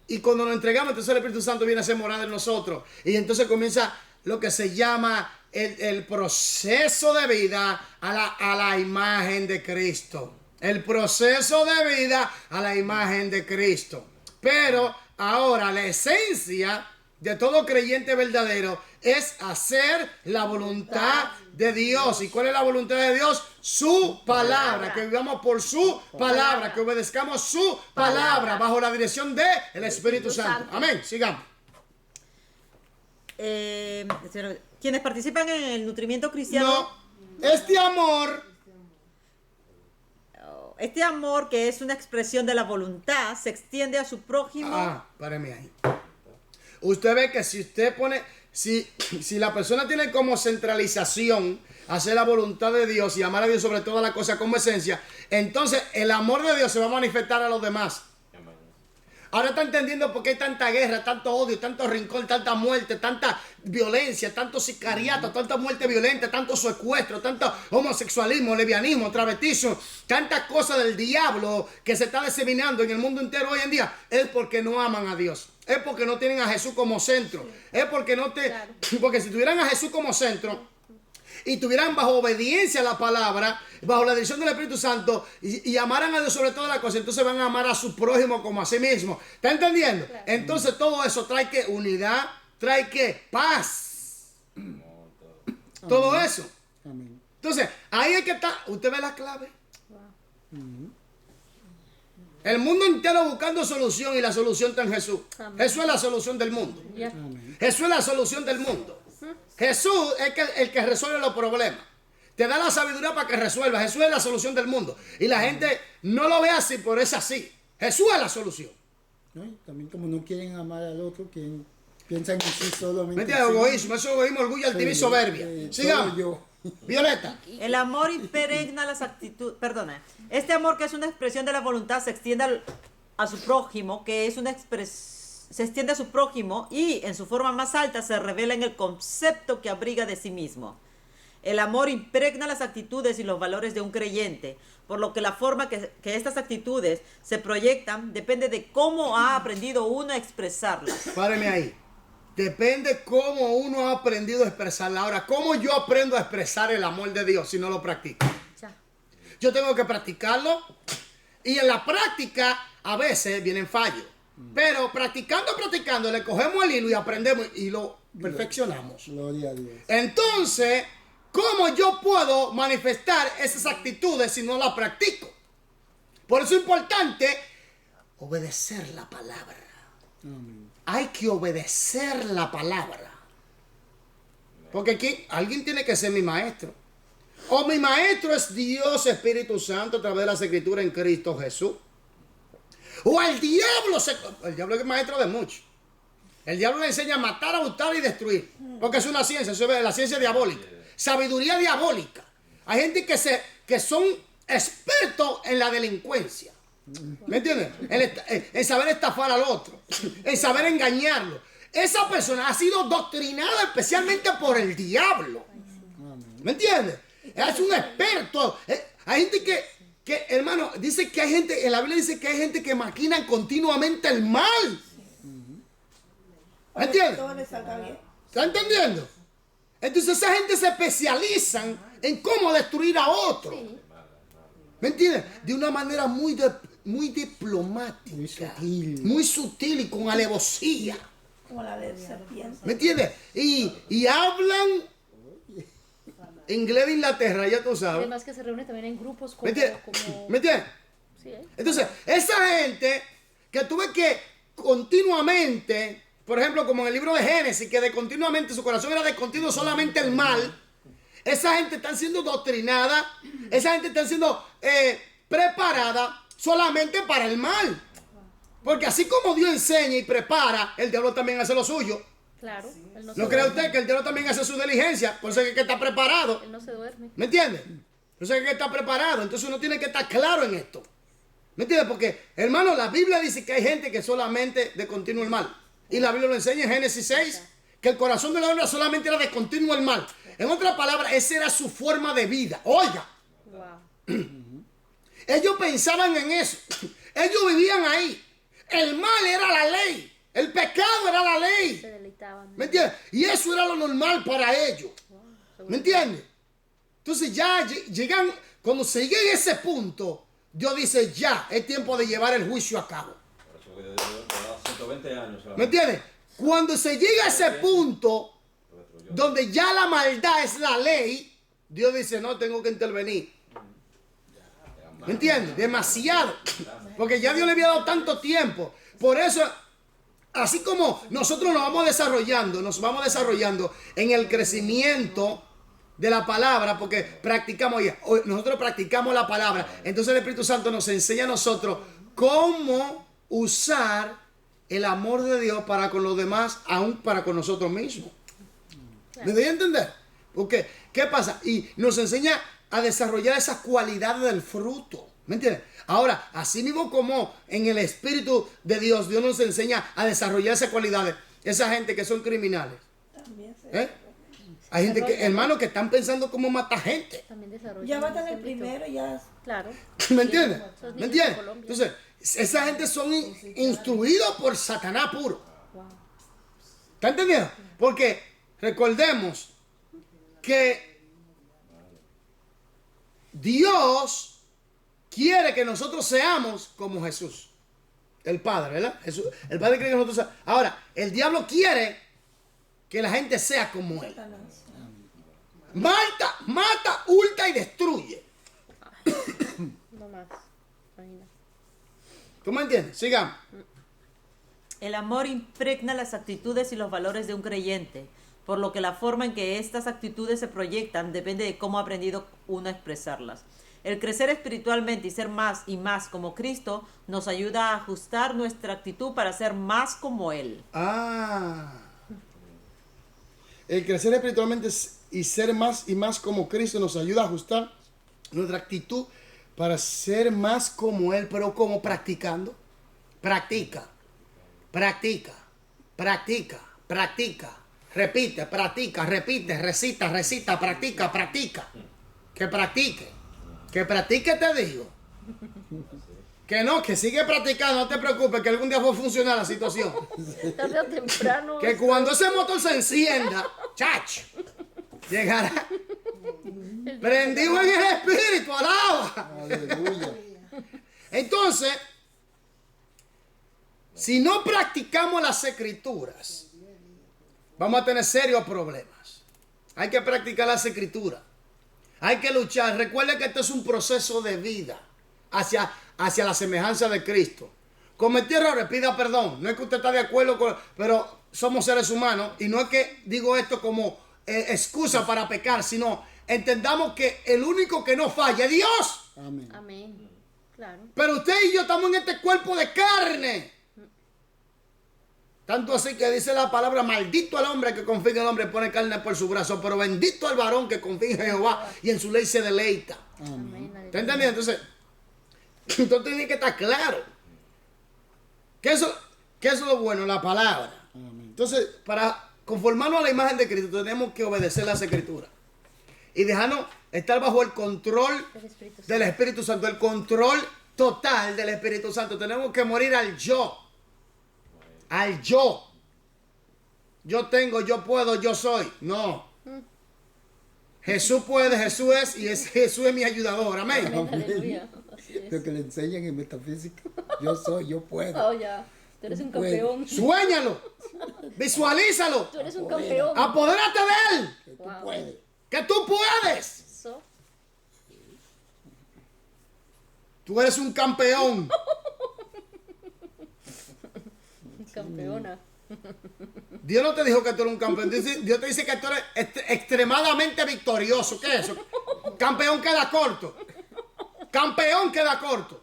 Y cuando nos entregamos, entonces el Espíritu Santo viene a ser morada en nosotros. Y entonces comienza lo que se llama el proceso de vida a la imagen de Cristo. El proceso de vida a la imagen de Cristo. Pero ahora la esencia de todo creyente verdadero es hacer la voluntad de Dios. ¿Y cuál es la voluntad de Dios? Su palabra. Que vivamos por su palabra. Que obedezcamos su palabra bajo la dirección del Espíritu Santo. Amén. Sigamos. Quienes participan en el nutrimiento cristiano, No, este amor que es una expresión de la voluntad, se extiende a su prójimo. Páreme ahí. Usted ve que si usted pone, si la persona tiene como centralización hacer la voluntad de Dios y amar a Dios sobre todas las cosas como esencia, entonces el amor de Dios se va a manifestar a los demás. Ahora está entendiendo por qué hay tanta guerra, tanto odio, tanto rincón, tanta muerte, tanta violencia, tanto sicariato, tanta muerte violenta, tanto secuestro, tanto homosexualismo, lesbianismo, travestismo, tantas cosas del diablo que se está diseminando en el mundo entero hoy en día. Es porque no aman a Dios. Es porque no tienen a Jesús como centro. Es porque porque si tuvieran a Jesús como centro y tuvieran bajo obediencia a la palabra, bajo la dirección del Espíritu Santo y amaran a Dios sobre todas las cosas, entonces van a amar a su prójimo como a sí mismo. ¿Está entendiendo? Claro. Entonces todo eso trae que unidad, trae que paz. Todo eso. Amén. Entonces, ahí es que está. ¿Usted ve la clave? El mundo entero buscando solución y la solución está en Jesús. Amén. Jesús es la solución del mundo. Amén. Jesús es la solución del mundo. Jesús es el que resuelve los problemas. Te da la sabiduría para que resuelva. Jesús es la solución del mundo. Y la gente no lo ve así, pero es así. Jesús es la solución. ¿No? Y también como no quieren amar al otro, piensan en sí solamente. Mete egoísmo, eso es egoísmo, orgullo, altivez y soberbia. Sigamos. Violeta. El amor impregna las actitudes. Perdona. Este amor, que es una expresión de la voluntad, se extiende a su prójimo, se extiende a su prójimo y en su forma más alta se revela en el concepto que abriga de sí mismo. El amor impregna las actitudes y los valores de un creyente, por lo que la forma que estas actitudes se proyectan depende de cómo ha aprendido uno a expresarlas. Páreme ahí. Depende cómo uno ha aprendido a expresarla. Ahora, ¿cómo yo aprendo a expresar el amor de Dios si no lo practico? Yo tengo que practicarlo y en la práctica a veces vienen fallos. Pero practicando, le cogemos el hilo y aprendemos y lo perfeccionamos. Gloria a Dios. Entonces, ¿cómo yo puedo manifestar esas actitudes si no las practico? Por eso es importante obedecer la palabra. Amén. Hay que obedecer la palabra. Porque aquí alguien tiene que ser mi maestro. O mi maestro es Dios Espíritu Santo a través de las Escrituras en Cristo Jesús. O el diablo es el maestro de muchos. El diablo le enseña a matar, a hurtar y destruir. Porque es una ciencia, eso es la ciencia diabólica. sabiduría diabólica. Hay gente que son expertos en la delincuencia. ¿Me entiendes? En saber estafar al otro, en saber engañarlo. Esa persona ha sido doctrinada especialmente por el diablo. ¿Me entiendes? Es un experto. Hay gente que, hermano, dice que hay gente, en la Biblia dice que hay gente que maquina continuamente el mal. ¿Me entiendes? Todo le salga bien. ¿Está entendiendo? Entonces esa gente se especializa en cómo destruir a otro. ¿Me entiendes? De una manera muy diplomática. Muy sutil y con alevosía. Como la de serpiente. ¿Me entiendes? Y hablan inglés de Inglaterra, ya tú sabes. Además que se reúne también en grupos como... ¿Me entiendes? como ¿Me entiendes? sí, ¿eh? Entonces, esa gente que tuve que continuamente, por ejemplo, como en el libro de Génesis, que de continuamente su corazón era de continuo solamente el mal, esa gente está siendo doctrinada, esa gente está siendo preparada solamente para el mal. Porque así como Dios enseña y prepara, el diablo también hace lo suyo. Claro. Él no ¿No se cree duerme. usted que el diablo también hace su diligencia? Por eso es que está preparado. Él no se duerme. ¿Me entiende? Por eso es que está preparado. Entonces uno tiene que estar claro en esto. ¿Me entiendes? Porque, hermano, la Biblia dice que hay gente que solamente de continuo el mal. Y la Biblia lo enseña en Génesis 6, que el corazón de la hombre solamente era de continuo el mal. En otras palabras, esa era su forma de vida. Oiga, Wow. ellos pensaban en eso. Ellos vivían ahí. El mal era la ley. El pecado era la ley. Se deleitaban. ¿Me entiendes? Y eso era lo normal para ellos. ¿Me entiendes? Entonces ya llegan, cuando se llega a ese punto, Dios dice, ya, es tiempo de llevar el juicio a cabo. Por eso que lleva 120 años. ¿Me entiendes? Cuando se llega a ese punto, donde ya la maldad es la ley, Dios dice, no, tengo que intervenir. ¿Me entiendes? Demasiado. Porque ya Dios le había dado tanto tiempo. Por eso, así como nosotros nos vamos desarrollando en el crecimiento de la palabra, porque nosotros practicamos la palabra. Entonces el Espíritu Santo nos enseña a nosotros cómo usar el amor de Dios para con los demás, aún para con nosotros mismos. ¿Me doy a entender? Porque, ¿qué pasa? Y nos enseña a desarrollar esas cualidades del fruto. ¿Me entiendes? Ahora, así mismo como en el Espíritu de Dios, Dios nos enseña a desarrollar esas cualidades. Esa gente que son criminales. También se ¿Eh? Hay gente que, hermanos, que están pensando cómo matar gente. También desarrolla. Ya va a tener el primero, ya. Claro. ¿Me entiendes? Esos ¿Me niños de entiendes? Colombia. Entonces, esa gente son instruidos por Satanás puro. Wow. ¿Está entendiendo? Porque recordemos que Dios quiere que nosotros seamos como Jesús. El Padre, ¿verdad? El Padre quiere que nosotros seamos. Ahora, el diablo quiere que la gente sea como él. Mata, hurta y destruye. No más. Imagínate. ¿Tú me entiendes? Sigamos. El amor impregna las actitudes y los valores de un creyente, por lo que la forma en que estas actitudes se proyectan depende de cómo ha aprendido uno a expresarlas. El crecer espiritualmente y ser más y más como Cristo nos ayuda a ajustar nuestra actitud para ser más como Él. El crecer espiritualmente y ser más y más como Cristo nos ayuda a ajustar nuestra actitud para ser más como Él, pero como practicando. Practica. Repite, practica, repite, recita, practica. Que practique te digo. Que no, que sigue practicando, no te preocupes, que algún día va a funcionar la situación. Tarde o temprano. Que cuando ese motor se encienda, chacho, llegará prendido en el espíritu, alaba. Aleluya. Entonces, si no practicamos las escrituras, vamos a tener serios problemas. Hay que practicar las escrituras. Hay que luchar. Recuerde que esto es un proceso de vida hacia la semejanza de Cristo. Cometí errores, pida perdón. No es que usted está de acuerdo con, pero somos seres humanos. Y no es que digo esto como excusa para pecar, sino entendamos que el único que no falla es Dios. Amén. Tanto así que dice la palabra, maldito al hombre que confía en el hombre y pone carne por su brazo, pero bendito al varón que confía en Jehová y en su ley se deleita. Amén. ¿Te entiendes? Entonces tiene que estar claro. ¿Qué es lo bueno? La palabra. Entonces, para conformarnos a la imagen de Cristo, tenemos que obedecer las Escrituras. Y dejarnos estar bajo el control Del Espíritu Santo. del Espíritu Santo, el control total del Espíritu Santo. Tenemos que morir al yo. Al yo. Yo tengo, yo puedo, yo soy. No. Jesús puede, Jesús es y Jesús es mi ayudador. Amén. Aleluya. Así es. Lo que le enseñan en metafísica. Yo soy, yo puedo. Oh, ya. Tú eres un Bueno. campeón. Suéñalo. Visualízalo. Tú eres un campeón. Apodérate de él. Que tú Wow. puedes. Que tú puedes. Eso. Tú eres un campeón. Campeona. Dios no te dijo que tú eres un campeón. Dios te dice que tú eres extremadamente victorioso. ¿Qué es eso? Campeón queda corto. Campeón queda corto.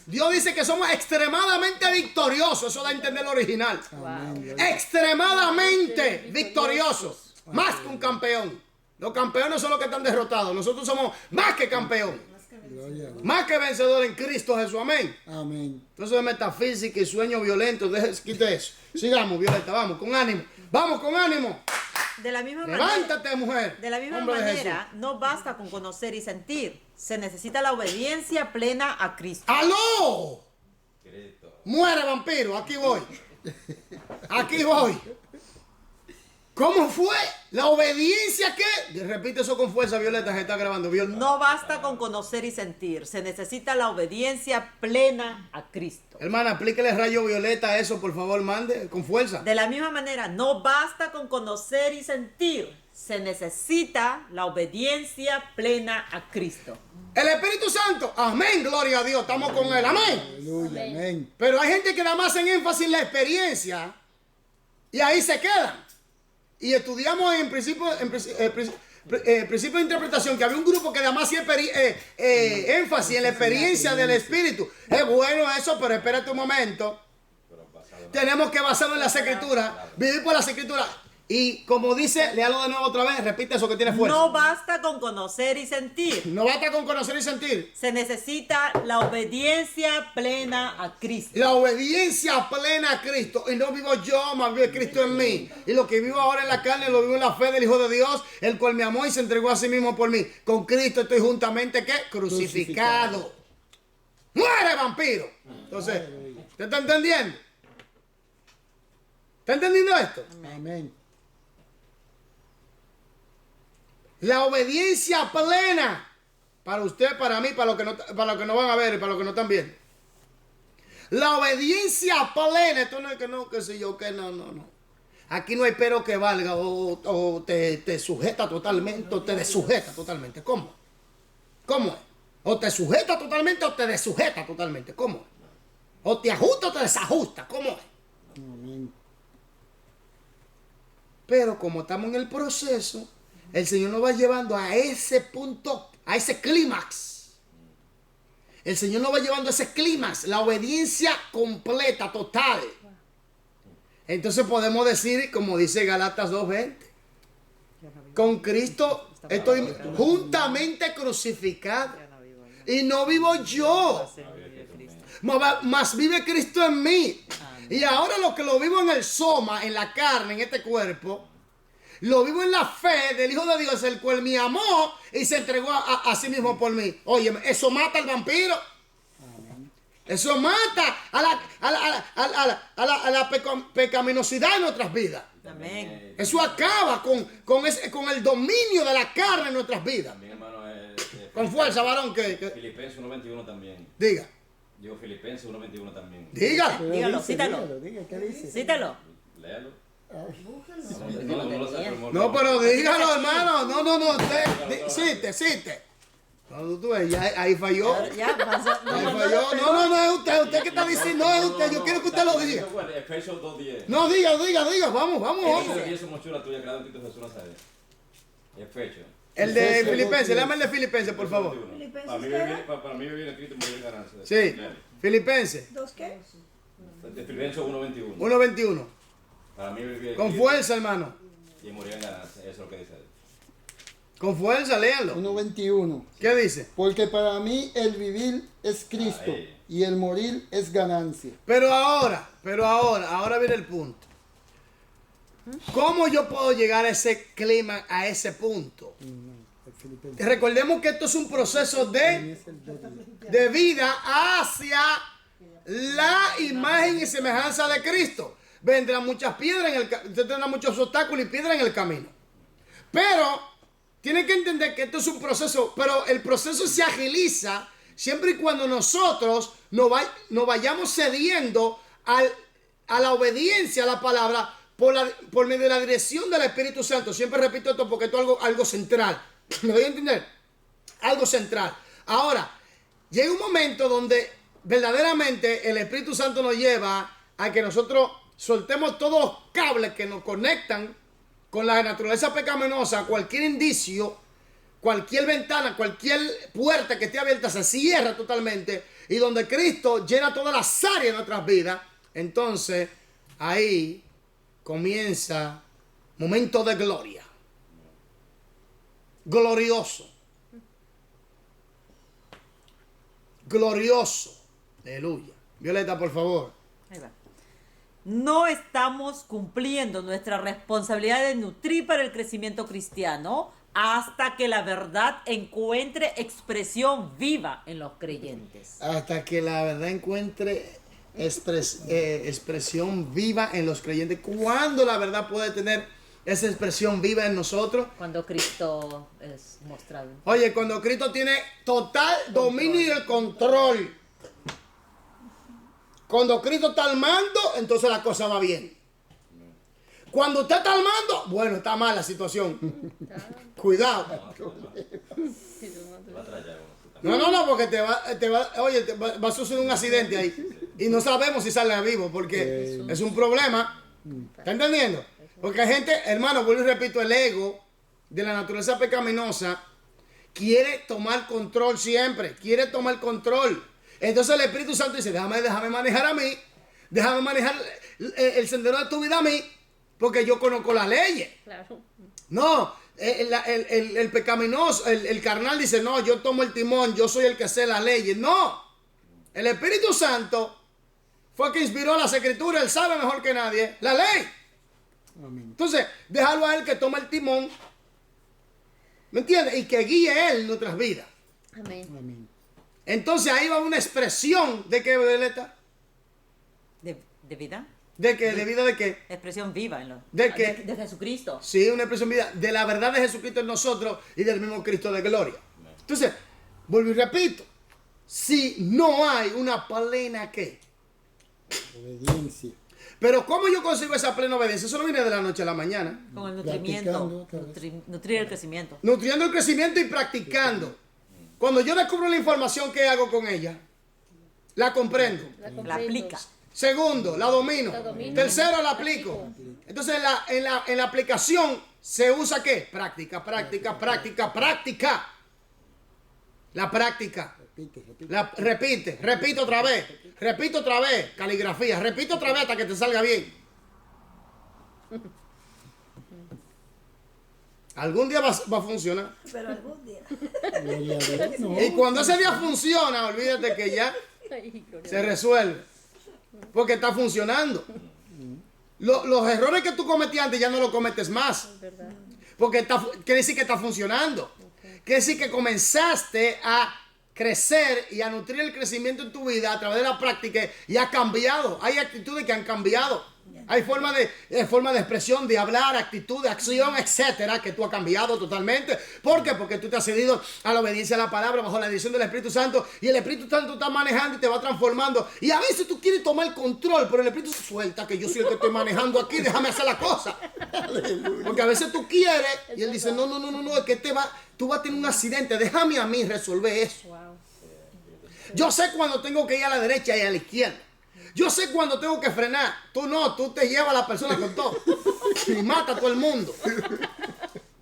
Dios dice que somos extremadamente victoriosos. Eso da a entender lo original. Amén. Extremadamente victoriosos. Más que un campeón. Los campeones son los que están derrotados. Nosotros somos más que campeón. Gloria a Dios. Más que vencedor en Cristo Jesús. Amén. Amén. Entonces, metafísica y sueño violento. Quite eso. Sigamos, Violeta. Vamos, con ánimo. Vamos, con ánimo. De la misma manera, Levántate, mujer. de la misma Hombre de manera, no basta con conocer y sentir. Se necesita la obediencia plena a Cristo. ¡Aló! Cristo. Muere, vampiro. Aquí voy. Aquí voy. ¿Cómo fue? ¿La obediencia qué? Repite eso con fuerza, Violeta, que está grabando. No basta con conocer y sentir. Se necesita la obediencia plena a Cristo. Hermana, aplíquele rayo violeta a eso, por favor, mande con fuerza. De la misma manera, no basta con conocer y sentir. Se necesita la obediencia plena a Cristo. El Espíritu Santo. Amén, gloria a Dios. Estamos con él. Amén. Aleluya. Amén. Pero hay gente que da más en énfasis en la experiencia y ahí se quedan. Y estudiamos en principio de interpretación que había un grupo que da más énfasis en la experiencia del Espíritu. Es bueno eso, pero espérate un momento. Tenemos que basarlo en las Escrituras, vivir por las Escrituras. Y como dice, léalo de nuevo otra vez, repite eso que tiene fuerza. No basta con conocer y sentir. No basta con conocer y sentir. Se necesita la obediencia plena a Cristo. La obediencia plena a Cristo. Y no vivo yo, más vive Cristo en mí. Y lo que vivo ahora en la carne, lo vivo en la fe del Hijo de Dios, el cual me amó y se entregó a sí mismo por mí. Con Cristo estoy juntamente, ¿qué? Crucificado. ¡Muere, vampiro! Entonces, ¿te está entendiendo? ¿Está entendiendo esto? Amén. La obediencia plena. Para usted, para mí, para los que no van a ver y para los que no están viendo. La obediencia plena. Esto no es que no, que sé yo, que no. Aquí no hay pero que valga. O te sujeta totalmente o te desujeta totalmente. ¿Cómo? ¿Cómo es? O te sujeta totalmente o te desujeta totalmente. ¿Cómo es? O te ajusta o te desajusta. ¿Cómo es? Amén. Pero como estamos en el proceso, el Señor nos va llevando a ese punto, a ese clímax. El Señor nos va llevando a ese clímax, la obediencia completa, total. Entonces podemos decir, como dice Galatas 2:20, con Cristo estoy juntamente crucificado. Y no vivo yo, mas vive Cristo en mí. Y ahora lo que lo vivo en el soma, en la carne, en este cuerpo, lo vivo en la fe del Hijo de Dios, el cual me amó y se entregó a sí mismo por mí. Oye, eso mata al vampiro. Eso mata a la pecaminosidad en nuestras vidas. Amén. Eso acaba con el dominio de la carne en nuestras vidas. También, hermano, Con fuerza, varón, que Filipenses 1:21 también. diga. Digo Filipenses 1:21 también. Diga. Pero Dígalo, dice, cítalo. diga, ¿qué dice? Cítalo. Léalo. Búsquenlo. No lo saco, hermano. No, pero dígalo, hermano. No. Cite. Cuando tú ves, ya ahí falló. Ya, pasó. Ahí falló. No, es usted. Usted que está diciendo, no es usted. Yo quiero que usted lo diga. Bueno, Efesios 2:10. No, diga. Vamos. Eso somos chulas tuya, creado en Cristo Jesús Nazaret. Efesios. El de Filipenses, léame el de Filipenses, por favor. Filipenses, Para mí ¿qué vivir, para mí vivir en Cristo y morir en ganancia. Sí, Filipenses ¿Dos qué? De Filipenses 1:21. 1:21. Para mí vivir Con fuerza, hermano. y morir en ganancia. Eso es lo que dice él. Con fuerza, léanlo. 1:21. ¿Qué dice? Porque para mí el vivir es Cristo Ahí. y el morir es ganancia. Pero ahora viene el punto. ¿Cómo yo puedo llegar a ese clima, a ese punto? Recordemos que esto es un proceso de vida hacia la imagen y semejanza de Cristo. Vendrán muchas piedras en el camino, tendrán muchos obstáculos y piedras en el camino. Pero tienen que entender que esto es un proceso, pero el proceso se agiliza siempre y cuando nosotros nos vayamos cediendo a la obediencia a la palabra por medio de la dirección del Espíritu Santo. Siempre repito esto porque esto es algo central. ¿Me doy a entender? Algo central. Ahora, llega un momento donde verdaderamente el Espíritu Santo nos lleva a que nosotros soltemos todos los cables que nos conectan con la naturaleza pecaminosa. Cualquier indicio, cualquier ventana, cualquier puerta que esté abierta se cierra totalmente, y donde Cristo llena todas las áreas de nuestras vidas. Entonces ahí comienza momento de gloria, glorioso, aleluya. Violeta, por favor. Ahí va. No estamos cumpliendo nuestra responsabilidad de nutrir para el crecimiento cristiano hasta que la verdad encuentre expresión viva en los creyentes. Hasta que la verdad encuentre expresión viva en los creyentes. ¿Cuándo la verdad puede tener esa expresión viva en nosotros? Cuando Cristo es mostrado. Oye, cuando Cristo tiene total dominio y el control. Cuando Cristo está al mando, entonces la cosa va bien. Cuando usted está al mando, bueno, está mal la situación. Cuidado. Va a traer No, porque va a suceder un accidente ahí. Y no sabemos si sale vivo, porque es un problema. ¿Está entendiendo? Porque hay gente, hermano, vuelvo y repito, el ego de la naturaleza pecaminosa quiere tomar control siempre. Quiere tomar control. Entonces el Espíritu Santo dice, déjame manejar a mí. Déjame manejar el sendero de tu vida a mí. Porque yo conozco las leyes. Claro. No, el pecaminoso, el carnal dice, no, yo tomo el timón, yo soy el que sé las leyes. No, el Espíritu Santo fue el que inspiró las escrituras, él sabe mejor que nadie la ley. Amén. Entonces, déjalo a él que tome el timón, ¿me entiendes? Y que guíe él nuestras vidas. Amén. Amén. Entonces ahí va una expresión de qué, Violeta, ¿De vida? de que, de vida de qué. Expresión viva en ¿De qué? de Jesucristo. Sí, una expresión vida de la verdad de Jesucristo en nosotros y del mismo Cristo de gloria. Entonces, vuelvo y repito, si no hay una plena ¿qué? Obediencia. Pero ¿cómo yo consigo esa plena obediencia? Eso no viene de la noche a la mañana. Con el Practicando nutrimiento. otra vez. Nutrir el crecimiento. Nutriendo el crecimiento y practicando. Cuando yo descubro la información, ¿qué hago con ella? La comprendo. La La comprendo. aplica. Segundo, la domino. La domino. Tercero, la aplico. Entonces en la aplicación se usa ¿qué? Práctica. La práctica. Repite otra vez, caligrafía, repite otra vez hasta que te salga bien. Algún día va a funcionar. Pero algún día. Gloria a Dios. No. Y cuando ese día funciona, olvídate que ya Ay, gloria se resuelve. Porque está funcionando. Los errores que tú cometías antes ya no los cometes más. a Dios, ¿verdad? Porque quiere decir que está funcionando. Quiere decir que comenzaste a crecer y a nutrir el crecimiento en tu vida a través de la práctica y ha cambiado. Hay actitudes que han cambiado. Hay forma de expresión, de hablar, actitud, de acción, etcétera, que tú has cambiado totalmente. ¿Por qué? Porque tú te has cedido a la obediencia a la palabra bajo la dirección del Espíritu Santo y el Espíritu Santo está manejando y te va transformando. Y a veces tú quieres tomar el control, pero el Espíritu suelta que yo soy el que estoy manejando aquí, déjame hacer la cosa. Porque a veces tú quieres y él dice, no, es que tú vas a tener un accidente, déjame a mí resolver eso. Wow. Yo sé cuando tengo que ir a la derecha y a la izquierda. Yo sé cuando tengo que frenar. Tú no, tú te llevas a la persona con todo. Y mata a todo el mundo.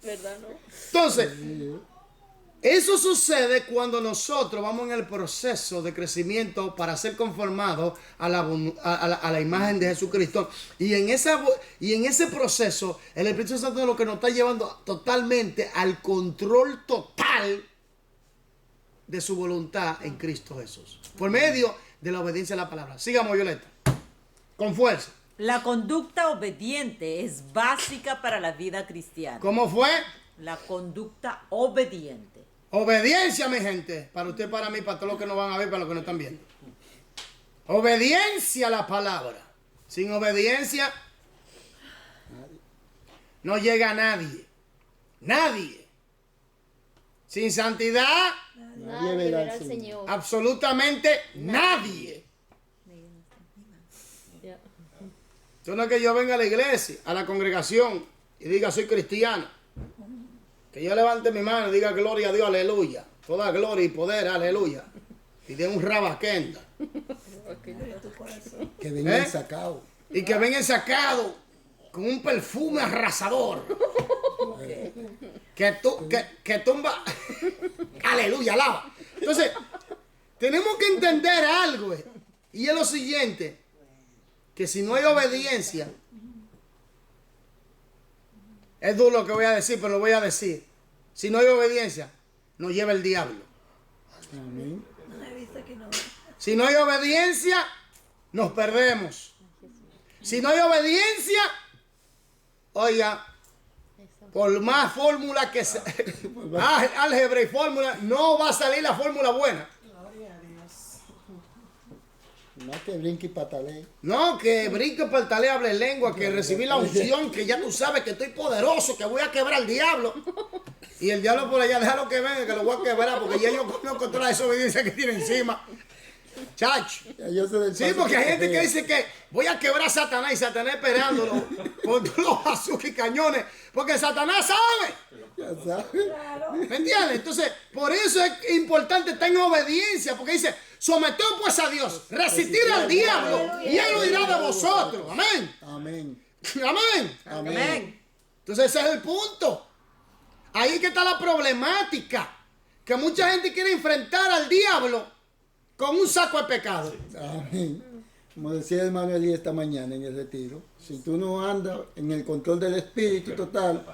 ¿Verdad, no? Entonces, Eso sucede cuando nosotros vamos en el proceso de crecimiento para ser conformados a la imagen de Jesucristo. Y en ese proceso, el Espíritu Santo es lo que nos está llevando totalmente al control total de su voluntad en Cristo Jesús. Por medio de la obediencia a la palabra. Sigamos, Violeta. Con fuerza. La conducta obediente es básica para la vida cristiana. ¿Cómo fue? La conducta obediente. Obediencia, mi gente. Para usted, para mí, para todos los que nos van a ver, para los que no están viendo. Obediencia a la palabra. Sin obediencia no llega nadie. Nadie. Sin santidad, Nadie verá al Señor. absolutamente nadie. Ya. Eso no es que yo venga a la iglesia, a la congregación y diga soy cristiano. Que yo levante mi mano y diga gloria a Dios, aleluya. Toda gloria y poder, aleluya. Y de un rabaquenda. Que vengan ¿Eh? sacados. Y que vengan sacados con un perfume arrasador. Que tumba. Aleluya, alaba. Entonces, tenemos que entender algo. Y es lo siguiente. Que si no hay obediencia. Es duro lo que voy a decir, pero lo voy a decir. Si no hay obediencia, nos lleva el diablo. Amén. Si no hay obediencia, nos perdemos. Si no hay obediencia, oiga, por más fórmula que sea, álgebra y fórmula, no va a salir la fórmula buena. Más que brinque y patalee. No, que brinque, partalé, hable lengua, que recibí la unción, que ya tú sabes que estoy poderoso, que voy a quebrar al diablo. Y el diablo por allá, déjalo que venga, que lo voy a quebrar, porque ya yo conozco toda la desobediencia que tiene encima. Chacho. Ya yo sé del Sí, paso porque hay gente que cogea. dice que voy a quebrar a Satanás y Satanás esperándolo con todos los azúcar y cañones, porque Satanás sabe. Ya sabes. ¿Me entiendes? Entonces, por eso es importante estar en obediencia, porque dice, someteos pues a Dios, resistir al diablo, y él lo irá de vosotros. Amén. Amén. Amén. Amén. Entonces ese es el punto. Ahí es que está la problemática, que mucha gente quiere enfrentar al diablo con un saco de pecado. Amén. Como decía el hermano Elías esta mañana en el retiro, si tú no andas en el control del espíritu total,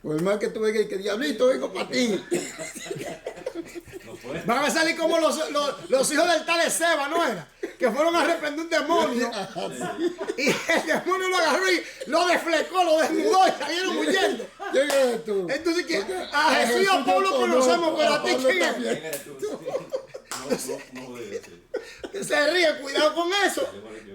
por más que tú veas que diablito vengo para ti. No Van a salir como los hijos del tal Seba, ¿no era? Que fueron a arrepentir un demonio. Y el demonio lo agarró y lo desflecó, lo desnudó y salieron huyendo. ¿Quién eres tú? Entonces, a Jesús y a Pablo conocemos, pero a ti, ¿quién es? ¿Quién eres tú? No debe ser. Usted se ríe, cuidado con eso.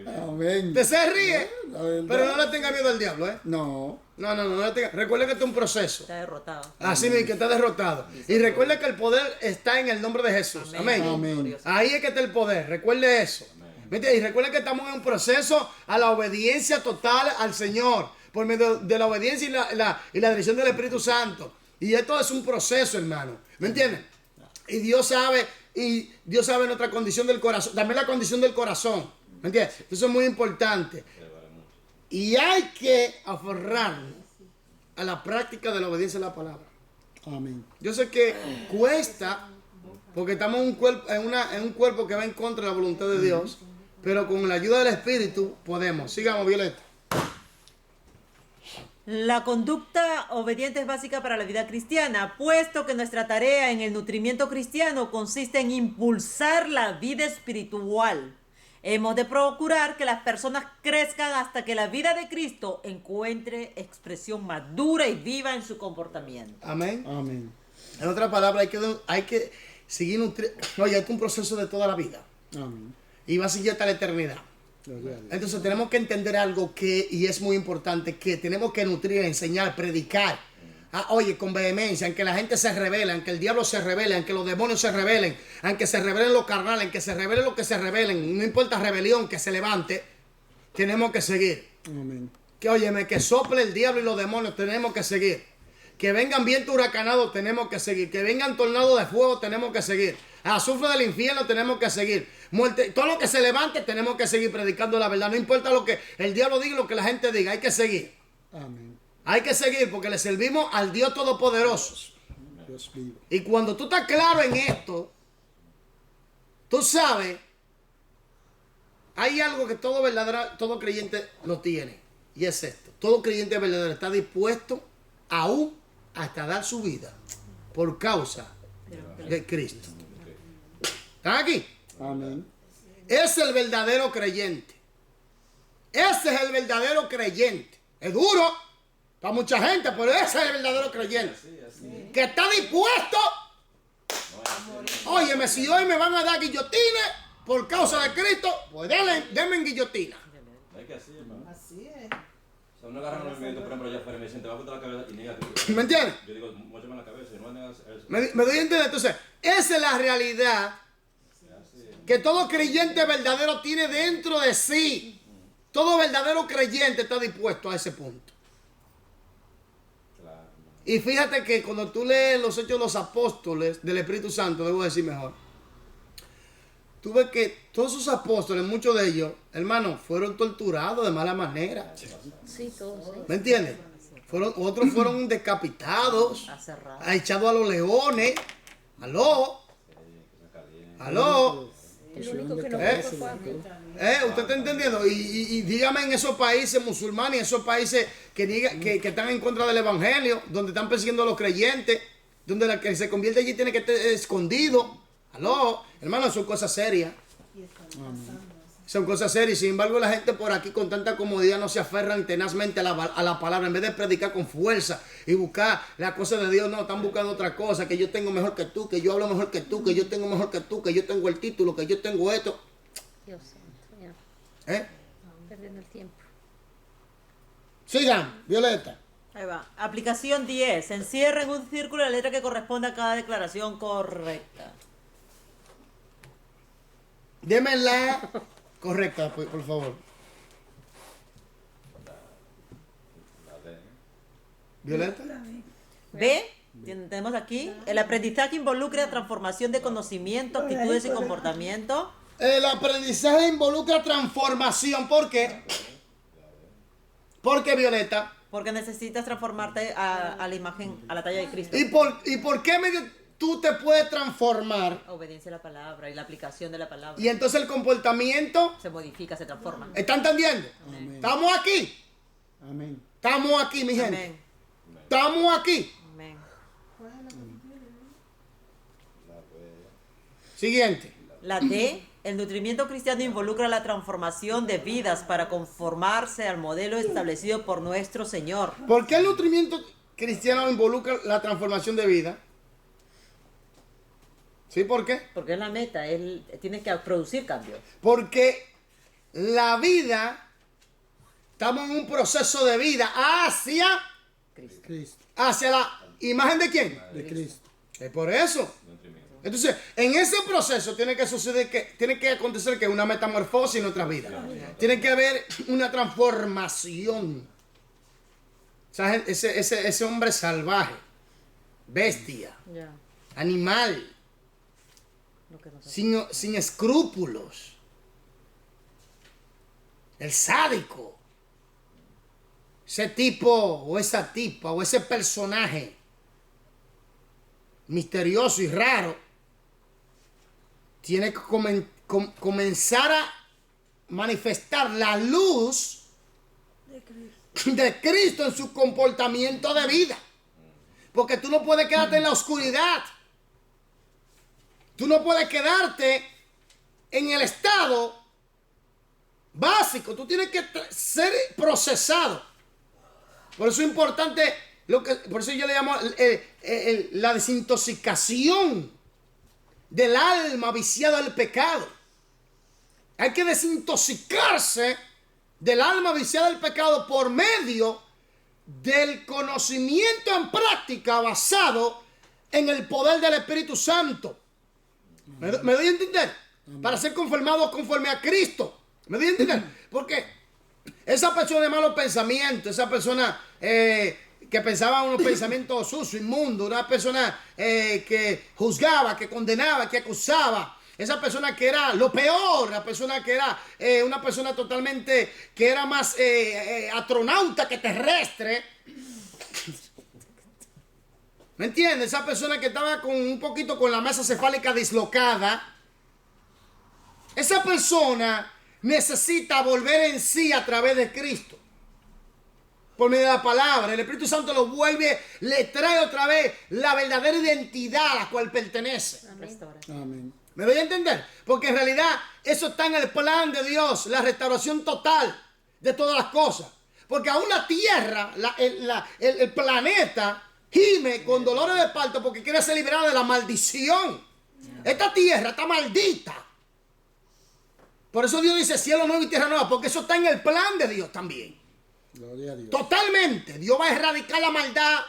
Amén. Usted se ríe, La verdad. pero no le tenga miedo al diablo, ¿eh? No. No le tenga. Recuerde que esto es un proceso. Está derrotado. Así mismo, que está derrotado. Y recuerde que el poder está en el nombre de Jesús. Amén. Amén. Ahí es que está el poder. Recuerde eso. ¿Me entiende? Y recuerde que estamos en un proceso a la obediencia total al Señor. Por medio de la obediencia y la dirección del Espíritu Santo. Y esto es un proceso, hermano. ¿Me entienden? Y Dios sabe nuestra condición del corazón. También la condición del corazón. ¿Me entiendes? Eso es muy importante. Y hay que aferrarnos a la práctica de la obediencia a la palabra. Amén. Yo sé que cuesta, porque estamos en un cuerpo que va en contra de la voluntad de Dios, pero con la ayuda del Espíritu podemos. Sigamos, Violeta. La conducta obediente es básica para la vida cristiana, puesto que nuestra tarea en el nutrimiento cristiano consiste en impulsar la vida espiritual. Hemos de procurar que las personas crezcan hasta que la vida de Cristo encuentre expresión madura y viva en su comportamiento. Amén. Amén. En otras palabras, hay que seguir Oye, esto es un proceso de toda la vida. Amén. Y va a seguir hasta la eternidad. Gloria a Dios. Entonces tenemos que entender algo y es muy importante, que tenemos que nutrir, enseñar, predicar. Oye, con vehemencia, aunque la gente se revele, aunque el diablo se revele, aunque los demonios se rebelen, aunque se revelen los carnales, aunque se revelen lo que se rebelen, no importa rebelión que se levante, tenemos que seguir. Amén. Que óyeme, que sople el diablo y los demonios, tenemos que seguir. Que vengan vientos huracanados, tenemos que seguir. Que vengan tornados de fuego, tenemos que seguir. Azufre del infierno, tenemos que seguir. Muerte, todo lo que se levante, tenemos que seguir predicando la verdad. No importa lo que el diablo diga, lo que la gente diga, hay que seguir. Amén. Hay que seguir porque le servimos al Dios Todopoderoso. Dios vivo. Y cuando tú estás claro en esto, tú sabes, hay algo que todo creyente lo tiene. Y es esto. Todo creyente verdadero está dispuesto aún hasta dar su vida por causa de Cristo. ¿Están aquí? Amén. Ese es el verdadero creyente. Ese es el verdadero creyente. Es duro para mucha gente, pero ese es el verdadero creyente. Que está dispuesto. Óyeme, si hoy me van a dar guillotina por causa de Cristo, pues denme en guillotina. No hay que así, hermano. Así es. O sea, uno agarra un movimiento, por ejemplo, allá afuera y me dicen, te va a cortar la cabeza y niega Cristo. ¿Me entiendes? Yo digo, muéchame la cabeza y no negas eso. Me doy a entender. Entonces, esa es la realidad que todo creyente verdadero tiene dentro de sí. Todo verdadero creyente está dispuesto a ese punto. Claro. Y fíjate que cuando tú lees los Hechos de los Apóstoles del Espíritu Santo, debo decir mejor, tú ves que todos esos apóstoles, muchos de ellos, hermano, fueron torturados de mala manera. Sí, todos. ¿Me entiendes? Otros fueron decapitados, echados a los leones. Aló. Aló. El único que no ¿Eh? fue Pablo. ¿Usted está entendiendo? Y dígame en esos países musulmanes, en esos países que están en contra del evangelio, donde están persiguiendo a los creyentes, donde la que se convierte allí tiene que estar escondido. Aló, hermano, son cosas serias. Son cosas serias. Sin embargo, la gente por aquí con tanta comodidad no se aferran tenazmente a la palabra. En vez de predicar con fuerza y buscar las cosas de Dios, no, están buscando otra cosa. Que yo tengo mejor que tú, que yo hablo mejor que tú, que yo tengo mejor que tú, que yo tengo el título, que yo tengo esto. Dios santo, ya. ¿Eh? Perdiendo el tiempo. Sigan, Violeta. Ahí va. Aplicación 10. Encierra en un círculo la letra que corresponde a cada declaración correcta. Deme la correcta, por favor. Violeta. B. Tenemos aquí. El aprendizaje involucra transformación de conocimiento, actitudes y comportamiento. El aprendizaje involucra transformación. ¿Por qué? ¿Por qué, Violeta? Porque necesitas transformarte a la imagen, a la talla de Cristo. ¿Y por qué medio tú te puedes transformar? Obediencia a la palabra y la aplicación de la palabra. Y entonces el comportamiento, Se modifica, se transforma. ¿está entendiendo? Amén. Estamos aquí. Amén. Estamos aquí, mi gente. Amén. Estamos aquí. Amén. Siguiente. La D. El nutrimiento cristiano involucra la transformación de vidas para conformarse al modelo establecido por nuestro Señor. ¿Por qué el nutrimiento cristiano involucra la transformación de vida? ¿Sí? ¿Por qué? Porque es la meta, él tiene que producir cambios. Porque la vida, estamos en un proceso de vida Cristo. hacia la imagen de quién. De Cristo. Es por eso. Entonces, en ese proceso tiene que suceder tiene que acontecer que una metamorfosis en nuestra vida. Tiene que haber una transformación. O sea, ese hombre salvaje, bestia, Ya. animal, Lo que nos hace. sin escrúpulos, el sádico, ese tipo o esa tipa o ese personaje misterioso y raro, tiene que comenzar a manifestar la luz de Cristo en su comportamiento de vida. Porque tú no puedes quedarte en la oscuridad. Tú no puedes quedarte en el estado básico. Tú tienes que ser procesado. Por eso es importante, por eso yo le llamo la desintoxicación del alma viciada al pecado. Hay que desintoxicarse del alma viciada al pecado por medio del conocimiento en práctica basado en el poder del Espíritu Santo. ¿Me doy a entender? Para ser conformado conforme a Cristo. ¿Me doy a entender? Porque esa persona de malos pensamientos, esa persona que pensaba unos pensamientos sucios, inmundos, una persona que juzgaba, que condenaba, que acusaba, esa persona que era lo peor, la persona que era una persona totalmente, que era más astronauta que terrestre. ¿Me entiendes? Esa persona que estaba con un poquito con la masa cefálica dislocada. Esa persona necesita volver en sí a través de Cristo. Por medio de la palabra. El Espíritu Santo lo vuelve, le trae otra vez la verdadera identidad a la cual pertenece. Amén. ¿Me doy a entender? Porque en realidad eso está en el plan de Dios, la restauración total de todas las cosas. Porque aún la tierra, el planeta, gime con dolores de parto porque quiere ser liberada de la maldición. Esta tierra está maldita. Por eso Dios dice cielo nuevo y tierra nueva, porque eso está en el plan de Dios también. Gloria a Dios. Totalmente. Dios va a erradicar la maldad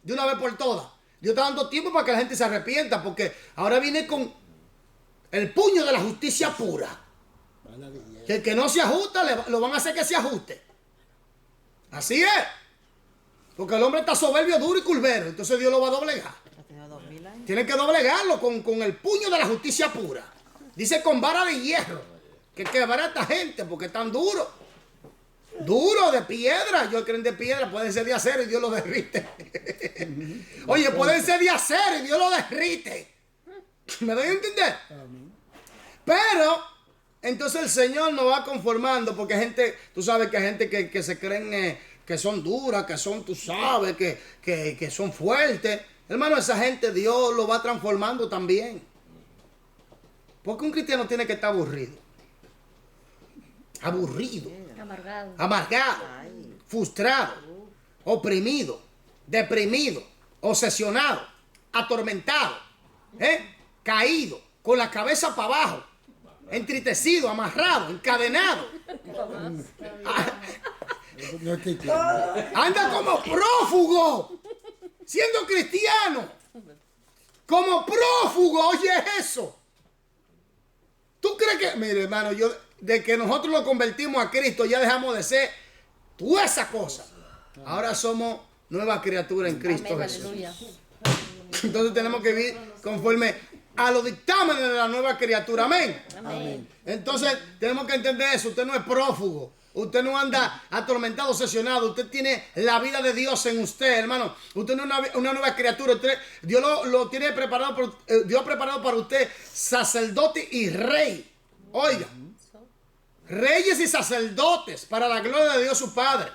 de una vez por todas. Dios está dando tiempo para que la gente se arrepienta, porque ahora viene con el puño de la justicia pura. Que el que no se ajusta, lo van a hacer que se ajuste. Así es. Porque el hombre está soberbio, duro y curvero. Entonces Dios lo va a doblegar. Tiene que doblegarlo con el puño de la justicia pura. Dice con vara de hierro. Que quebra a esta gente porque están duros. Duro de piedra. Ellos creen de piedra. Pueden ser de acero y Dios lo derrite. Oye, pueden ser de acero y Dios lo derrite. ¿Me doy a entender? Pero entonces el Señor nos va conformando, porque hay gente, tú sabes que hay gente que se creen que son duras, que son, tú sabes, que son fuertes. Hermano, esa gente Dios lo va transformando también. Porque un cristiano tiene que estar aburrido. Aburrido. Amargado. Amargado. Frustrado. Oprimido. Deprimido. obsesionado, atormentado, caído, con la cabeza para abajo, entristecido, amarrado, encadenado. Anda como prófugo, siendo cristiano. Como prófugo, oye eso. ¿Tú crees que, mire hermano, yo, de que nosotros nos convertimos a Cristo, ya dejamos de ser toda esa cosa? Ahora somos nuevas criaturas en Cristo Amén, Jesús. aleluya. Entonces tenemos que vivir conforme a los dictámenes de la nueva criatura. Amén. Amén. Entonces tenemos que entender eso. Usted no es prófugo. Usted no anda atormentado, obsesionado. Usted tiene la vida de Dios en usted, hermano. Usted no es una nueva criatura. Dios lo tiene preparado. Dios ha preparado para usted sacerdote y rey. Oiga. Reyes y sacerdotes para la gloria de Dios su Padre.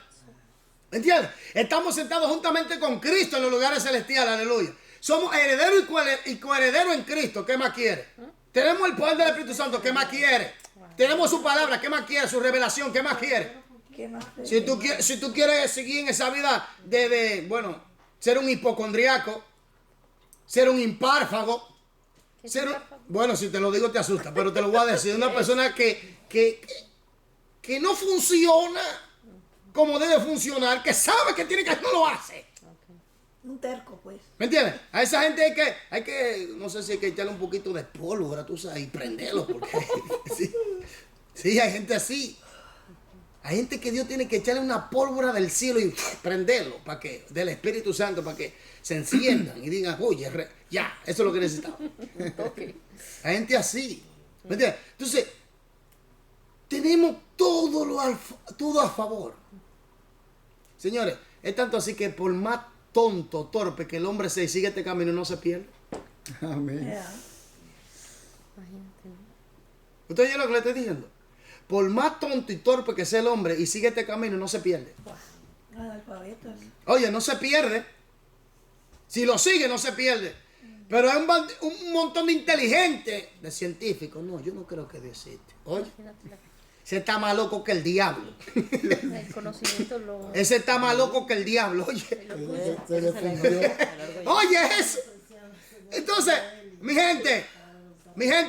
¿Entiendes? Estamos sentados juntamente con Cristo en los lugares celestiales. Aleluya. Somos herederos y coherederos en Cristo. ¿Qué más quiere? Tenemos el poder del Espíritu Santo. ¿Qué más quiere? Tenemos su palabra. ¿Qué más quiere? Su revelación. ¿Qué más quiere? Si tú quieres seguir en esa vida bueno, ser un hipocondriaco, ser un impárfago, bueno, si te lo digo te asusta, pero te lo voy a decir. Una persona que no funciona como debe funcionar, que sabe que tiene que no lo hace. Un terco, pues. ¿Me entiendes? A esa gente hay que, no sé si hay que echarle un poquito de pólvora, tú sabes, y prenderlo, porque sí, hay gente así. Hay gente que Dios tiene que echarle una pólvora del cielo y prenderlo, para que, del Espíritu Santo, para que se enciendan y digan, oye, ya, eso es lo que necesitamos. Hay gente así. ¿Me entiendes? Entonces, tenemos todo a favor. Señores, es tanto así que por más tonto, torpe que el hombre sea y sigue este camino, no se pierde. Amén. Imagínate. ¿Usted oye lo que le estoy diciendo? Por más tonto y torpe que sea el hombre y sigue este camino, no se pierde. Analfabetos. Oye, no se pierde. Si lo sigue, no se pierde. Pero hay un montón de inteligentes, de científicos. No, yo no creo que Dios existe. Oye, ese está más loco que el diablo. El conocimiento lo... Ese está más loco que el diablo. Oye, Se le fundió. oye eso. Entonces, mi gente,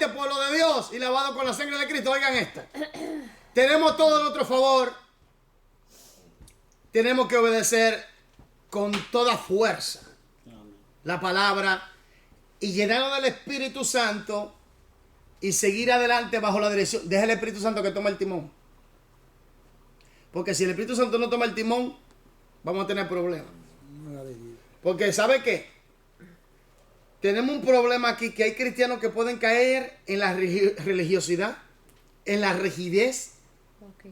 pueblo de Dios y lavado con la sangre de Cristo, oigan esto. Tenemos todo a nuestro favor. Tenemos que obedecer con toda fuerza la palabra y llenarnos del Espíritu Santo y seguir adelante bajo la dirección. Deja el Espíritu Santo que tome el timón. Porque si el Espíritu Santo no toma el timón, vamos a tener problemas. Porque ¿sabe qué? Tenemos un problema aquí, que hay cristianos que pueden caer en la religiosidad, en la rigidez,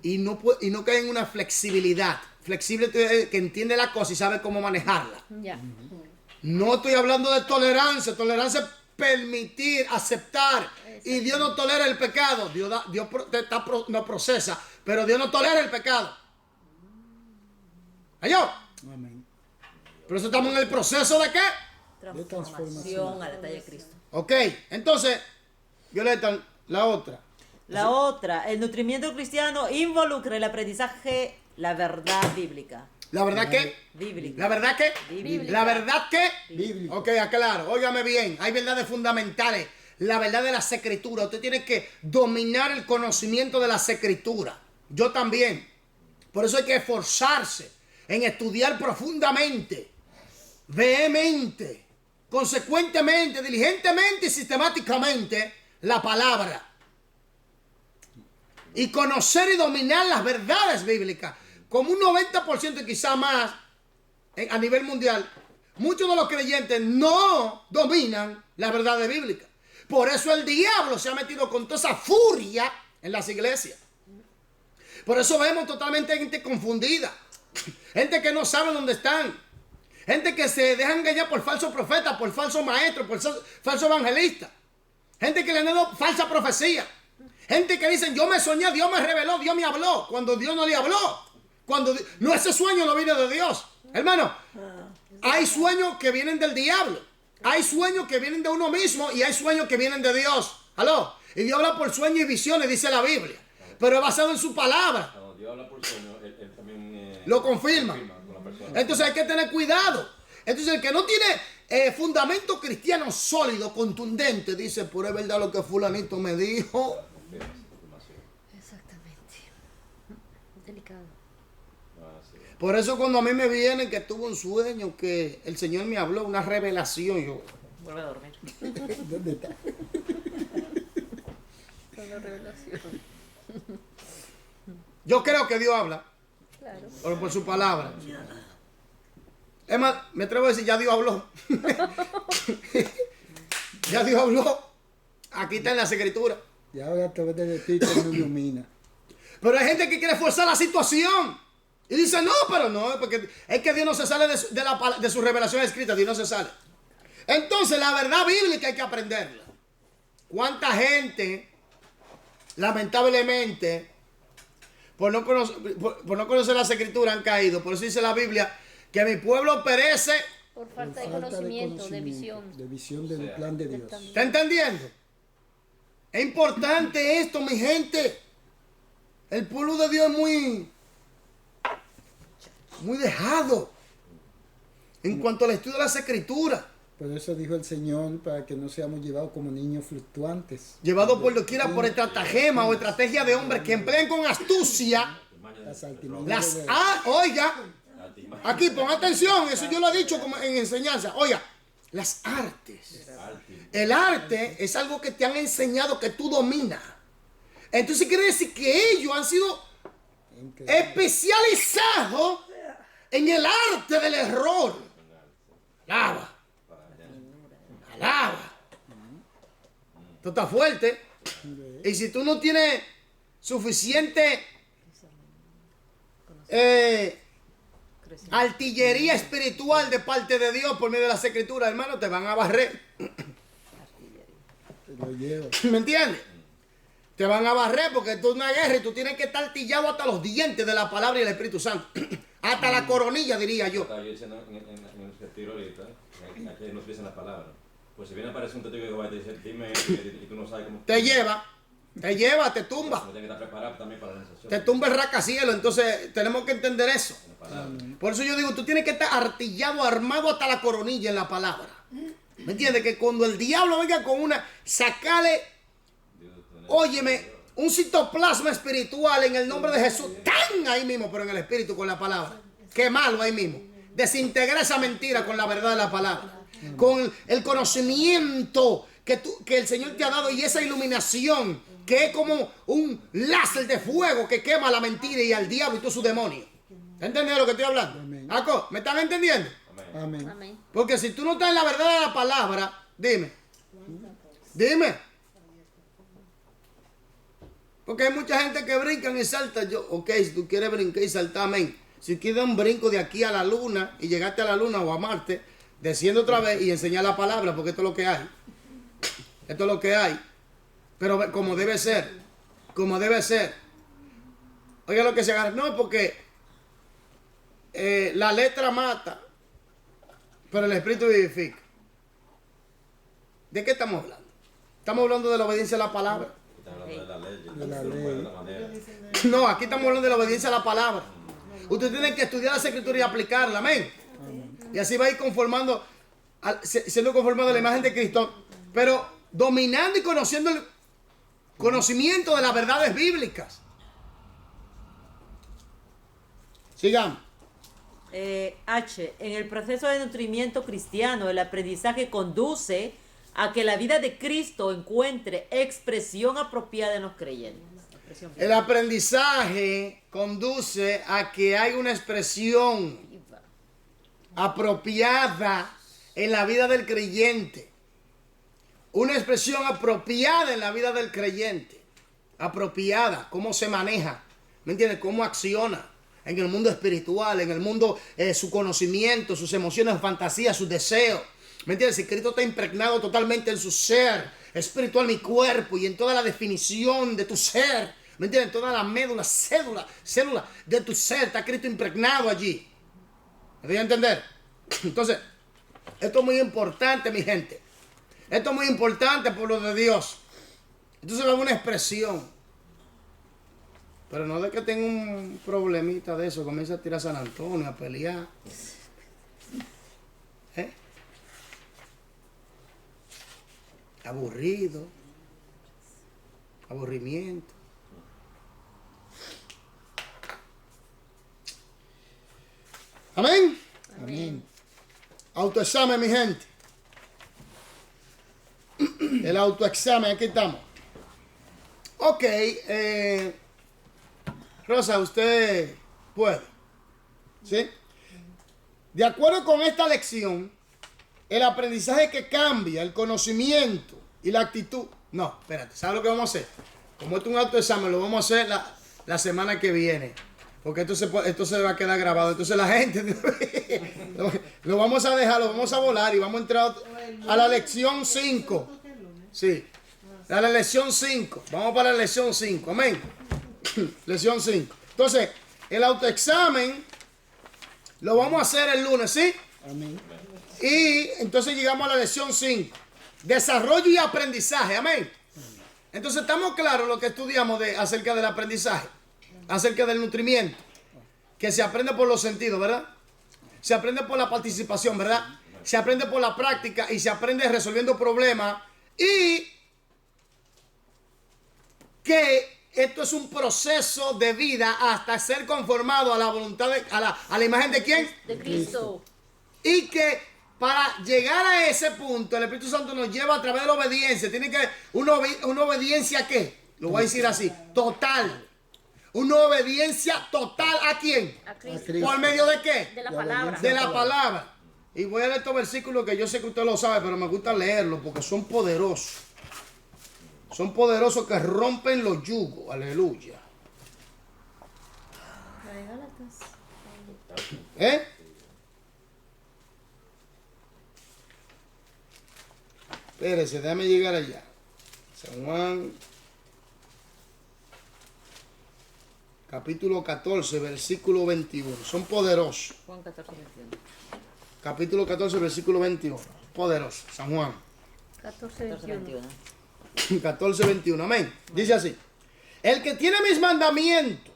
y no caen en una flexibilidad. Flexible que entiende la cosa y sabe cómo manejarla. Ya. No estoy hablando de tolerancia. Tolerancia es permitir, aceptar. Y Dios no tolera el pecado. No procesa, pero Dios no tolera el pecado. ¿Ayó? Amén. Por eso estamos en el proceso de qué. Transformación a la talla de Cristo. Ok, entonces, Violeta, la otra. La otra, el nutrimiento cristiano involucra el aprendizaje, la verdad bíblica. ¿La verdad qué? Bíblica. ¿La verdad qué? Bíblica. ¿La verdad qué? Bíblica. Ok, aclaro, óigame bien, hay verdades fundamentales. La verdad de las escrituras. Usted tiene que dominar el conocimiento de las escrituras. Yo también. Por eso hay que esforzarse en estudiar profundamente, vehemente, consecuentemente, diligentemente y sistemáticamente la palabra. Y conocer y dominar las verdades bíblicas. Como un 90% y quizá más a nivel mundial, muchos de los creyentes no dominan las verdades bíblicas. Por eso el diablo se ha metido con toda esa furia en las iglesias. Por eso vemos totalmente gente confundida. Gente que no sabe dónde están. Gente que se deja engañar por falsos profetas, por falsos maestros, por falsos evangelistas. Gente que le han dado falsa profecía. Gente que dicen, yo me soñé, Dios me reveló, Dios me habló. Cuando Dios no le habló. No, ese sueño no viene de Dios. Hermano, hay sueños que vienen del diablo. Hay sueños que vienen de uno mismo y hay sueños que vienen de Dios. ¿Aló? Y Dios habla por sueños y visiones, dice la Biblia. Pero es basado en su palabra. Cuando Dios habla por sueño, él también Lo confirma. con la persona. Entonces hay que tener cuidado. Entonces el que no tiene fundamento cristiano sólido, contundente, dice, pero es verdad lo que fulanito me dijo. Exactamente. Delicado. Por eso cuando a mí me vienen que tuve un sueño, que el Señor me habló, una revelación, yo... Vuelve a dormir. ¿Dónde está? Una revelación. Yo creo que Dios habla. Claro. Por su palabra. Es más, me atrevo a decir, ya Dios habló. Ya Dios habló. Aquí está en las escrituras. Y ahora a través del Espíritu nos ilumina. Pero hay gente que quiere forzar la situación. Y dice, no, pero no, porque es que Dios no se sale de su revelación escrita. Dios no se sale. Entonces, la verdad bíblica hay que aprenderla. ¿Cuánta gente, lamentablemente, por no conocer las escrituras han caído? Por eso dice la Biblia que mi pueblo perece. Por falta de conocimiento, de visión. De visión del plan de Dios. ¿Está entendiendo? Es importante esto, mi gente. El pueblo de Dios es muy dejado en cuanto al estudio de las escrituras. Por eso dijo el Señor, para que no seamos llevados como niños fluctuantes. Llevado por doquiera por estratagema o estrategia de hombres que emplean con astucia. Las altimañas de- Oiga, aquí pon atención, eso yo lo he dicho como en enseñanza. Oiga, las artes. El arte es algo que te han enseñado que tú dominas. Entonces quiere decir que ellos han sido especializados en el arte del error. Alaba. Alaba. Esto está fuerte. Y si tú no tienes suficiente artillería espiritual de parte de Dios por medio de las escrituras, hermano, te van a barrer. Lo lleva. ¿Me entiendes? Te van a barrer porque esto es una guerra y tú tienes que estar artillado hasta los dientes de la palabra y el Espíritu Santo. Hasta la coronilla, diría yo. Estaba yo diciendo en el retiro ahorita, aquí nos dicen las palabras. Pues si viene a aparecer un testigo de Jehová y te dice, dime, y tú no sabes cómo. Te lleva, te tumba. Uno tiene que estar preparado también para la organización. Te tumba el rascacielos. Entonces tenemos que entender eso. La palabra. Por eso yo digo, tú tienes que estar artillado, armado hasta la coronilla en la palabra. ¿Me entiendes? Que cuando el diablo venga con una, sacale, óyeme, un citoplasma espiritual en el nombre de Jesús, tan ahí mismo, pero en el espíritu con la palabra. Quemarlo ahí mismo. Desintegrar esa mentira con la verdad de la palabra. Con el conocimiento que el Señor te ha dado y esa iluminación que es como un láser de fuego que quema la mentira y al diablo y todo su demonio. ¿Entendés lo que estoy hablando? Amén. Aco, ¿me están entendiendo? Amén. Amén. Porque si tú no estás en la verdad de la palabra, dime. Porque hay mucha gente que brincan y salta. Ok, si tú quieres brincar y saltar, amén. Si quieres un brinco de aquí a la luna y llegaste a la luna o a Marte, desciende otra vez y enseña la palabra, porque esto es lo que hay. Esto es lo que hay. Pero como debe ser. Como debe ser. Oiga lo que se agarra. No, porque la letra mata, pero el espíritu vivifica. ¿De qué estamos hablando? Estamos hablando de la obediencia a la palabra. Estamos hablando de la ley. De la ley. De la manera. No, aquí estamos hablando de la obediencia a la palabra. Usted tiene que estudiar las escrituras y aplicarla, amén. Y así va a ir conformando, siendo conformado a la imagen de Cristo, pero dominando y conociendo el conocimiento de las verdades bíblicas. Sigamos. H. En el proceso de nutrimiento cristiano, el aprendizaje conduce a que la vida de Cristo encuentre expresión apropiada en los creyentes. El aprendizaje conduce a que hay una expresión apropiada en la vida del creyente. Una expresión apropiada en la vida del creyente. Apropiada, cómo se maneja, ¿me entiendes? Cómo acciona en el mundo espiritual, en el mundo, su conocimiento, sus emociones, fantasías, sus deseos. ¿Me entiendes? Si Cristo está impregnado totalmente en su ser espiritual, mi cuerpo, y en toda la definición de tu ser. ¿Me entiendes? En toda la médula, célula de tu ser, está Cristo impregnado allí. ¿Me voy a entender? Entonces, esto es muy importante, mi gente. Esto es muy importante, pueblo de Dios. Entonces va a haber una expresión. Pero no de que tenga un problemita de eso, comienza a tirar a San Antonio, a pelear. Aburrido. Aburrimiento. Amén. Amén. Autoexamen, mi gente. El autoexamen, aquí estamos. Ok, Rosa, usted puede. ¿Sí? De acuerdo con esta lección, el aprendizaje que cambia, el conocimiento y la actitud. No, espérate, ¿sabes lo que vamos a hacer? Como esto es un autoexamen, lo vamos a hacer la semana que viene. Porque esto se va a quedar grabado. Entonces la gente lo vamos a dejar, lo vamos a volar y vamos a entrar a la lección 5. Sí, a la lección 5. Vamos para la lección 5. Amén. Lección 5. Entonces, el autoexamen lo vamos a hacer el lunes, ¿sí? Amén. Y entonces llegamos a la lección 5. Desarrollo y aprendizaje. Amén. Entonces estamos claros lo que estudiamos acerca del aprendizaje. Acerca del nutrimiento, que se aprende por los sentidos, ¿verdad? Se aprende por la participación, ¿verdad? Se aprende por la práctica y se aprende resolviendo problemas, y que esto es un proceso de vida hasta ser conformado a la voluntad a la imagen de ¿quién? De Cristo. Y que para llegar a ese punto el Espíritu Santo nos lleva a través de la obediencia. Tiene que una obediencia, ¿qué? Lo voy a decir así, total. Una obediencia total, ¿a quién? A Cristo. ¿Por medio de qué? De la palabra. De la palabra. Y voy a leer estos versículos que yo sé que usted lo sabe, pero me gusta leerlos porque son poderosos. Son poderosos que rompen los yugos. Aleluya. ¿Eh? Espérese, déjame llegar allá. San Juan, capítulo 14, versículo 21. Son poderosos. Juan 14, 21. Capítulo 14, versículo 21. Poderoso. San Juan. 14, 14, 21. 21. 14, 21. Amén. Dice así. El que tiene mis mandamientos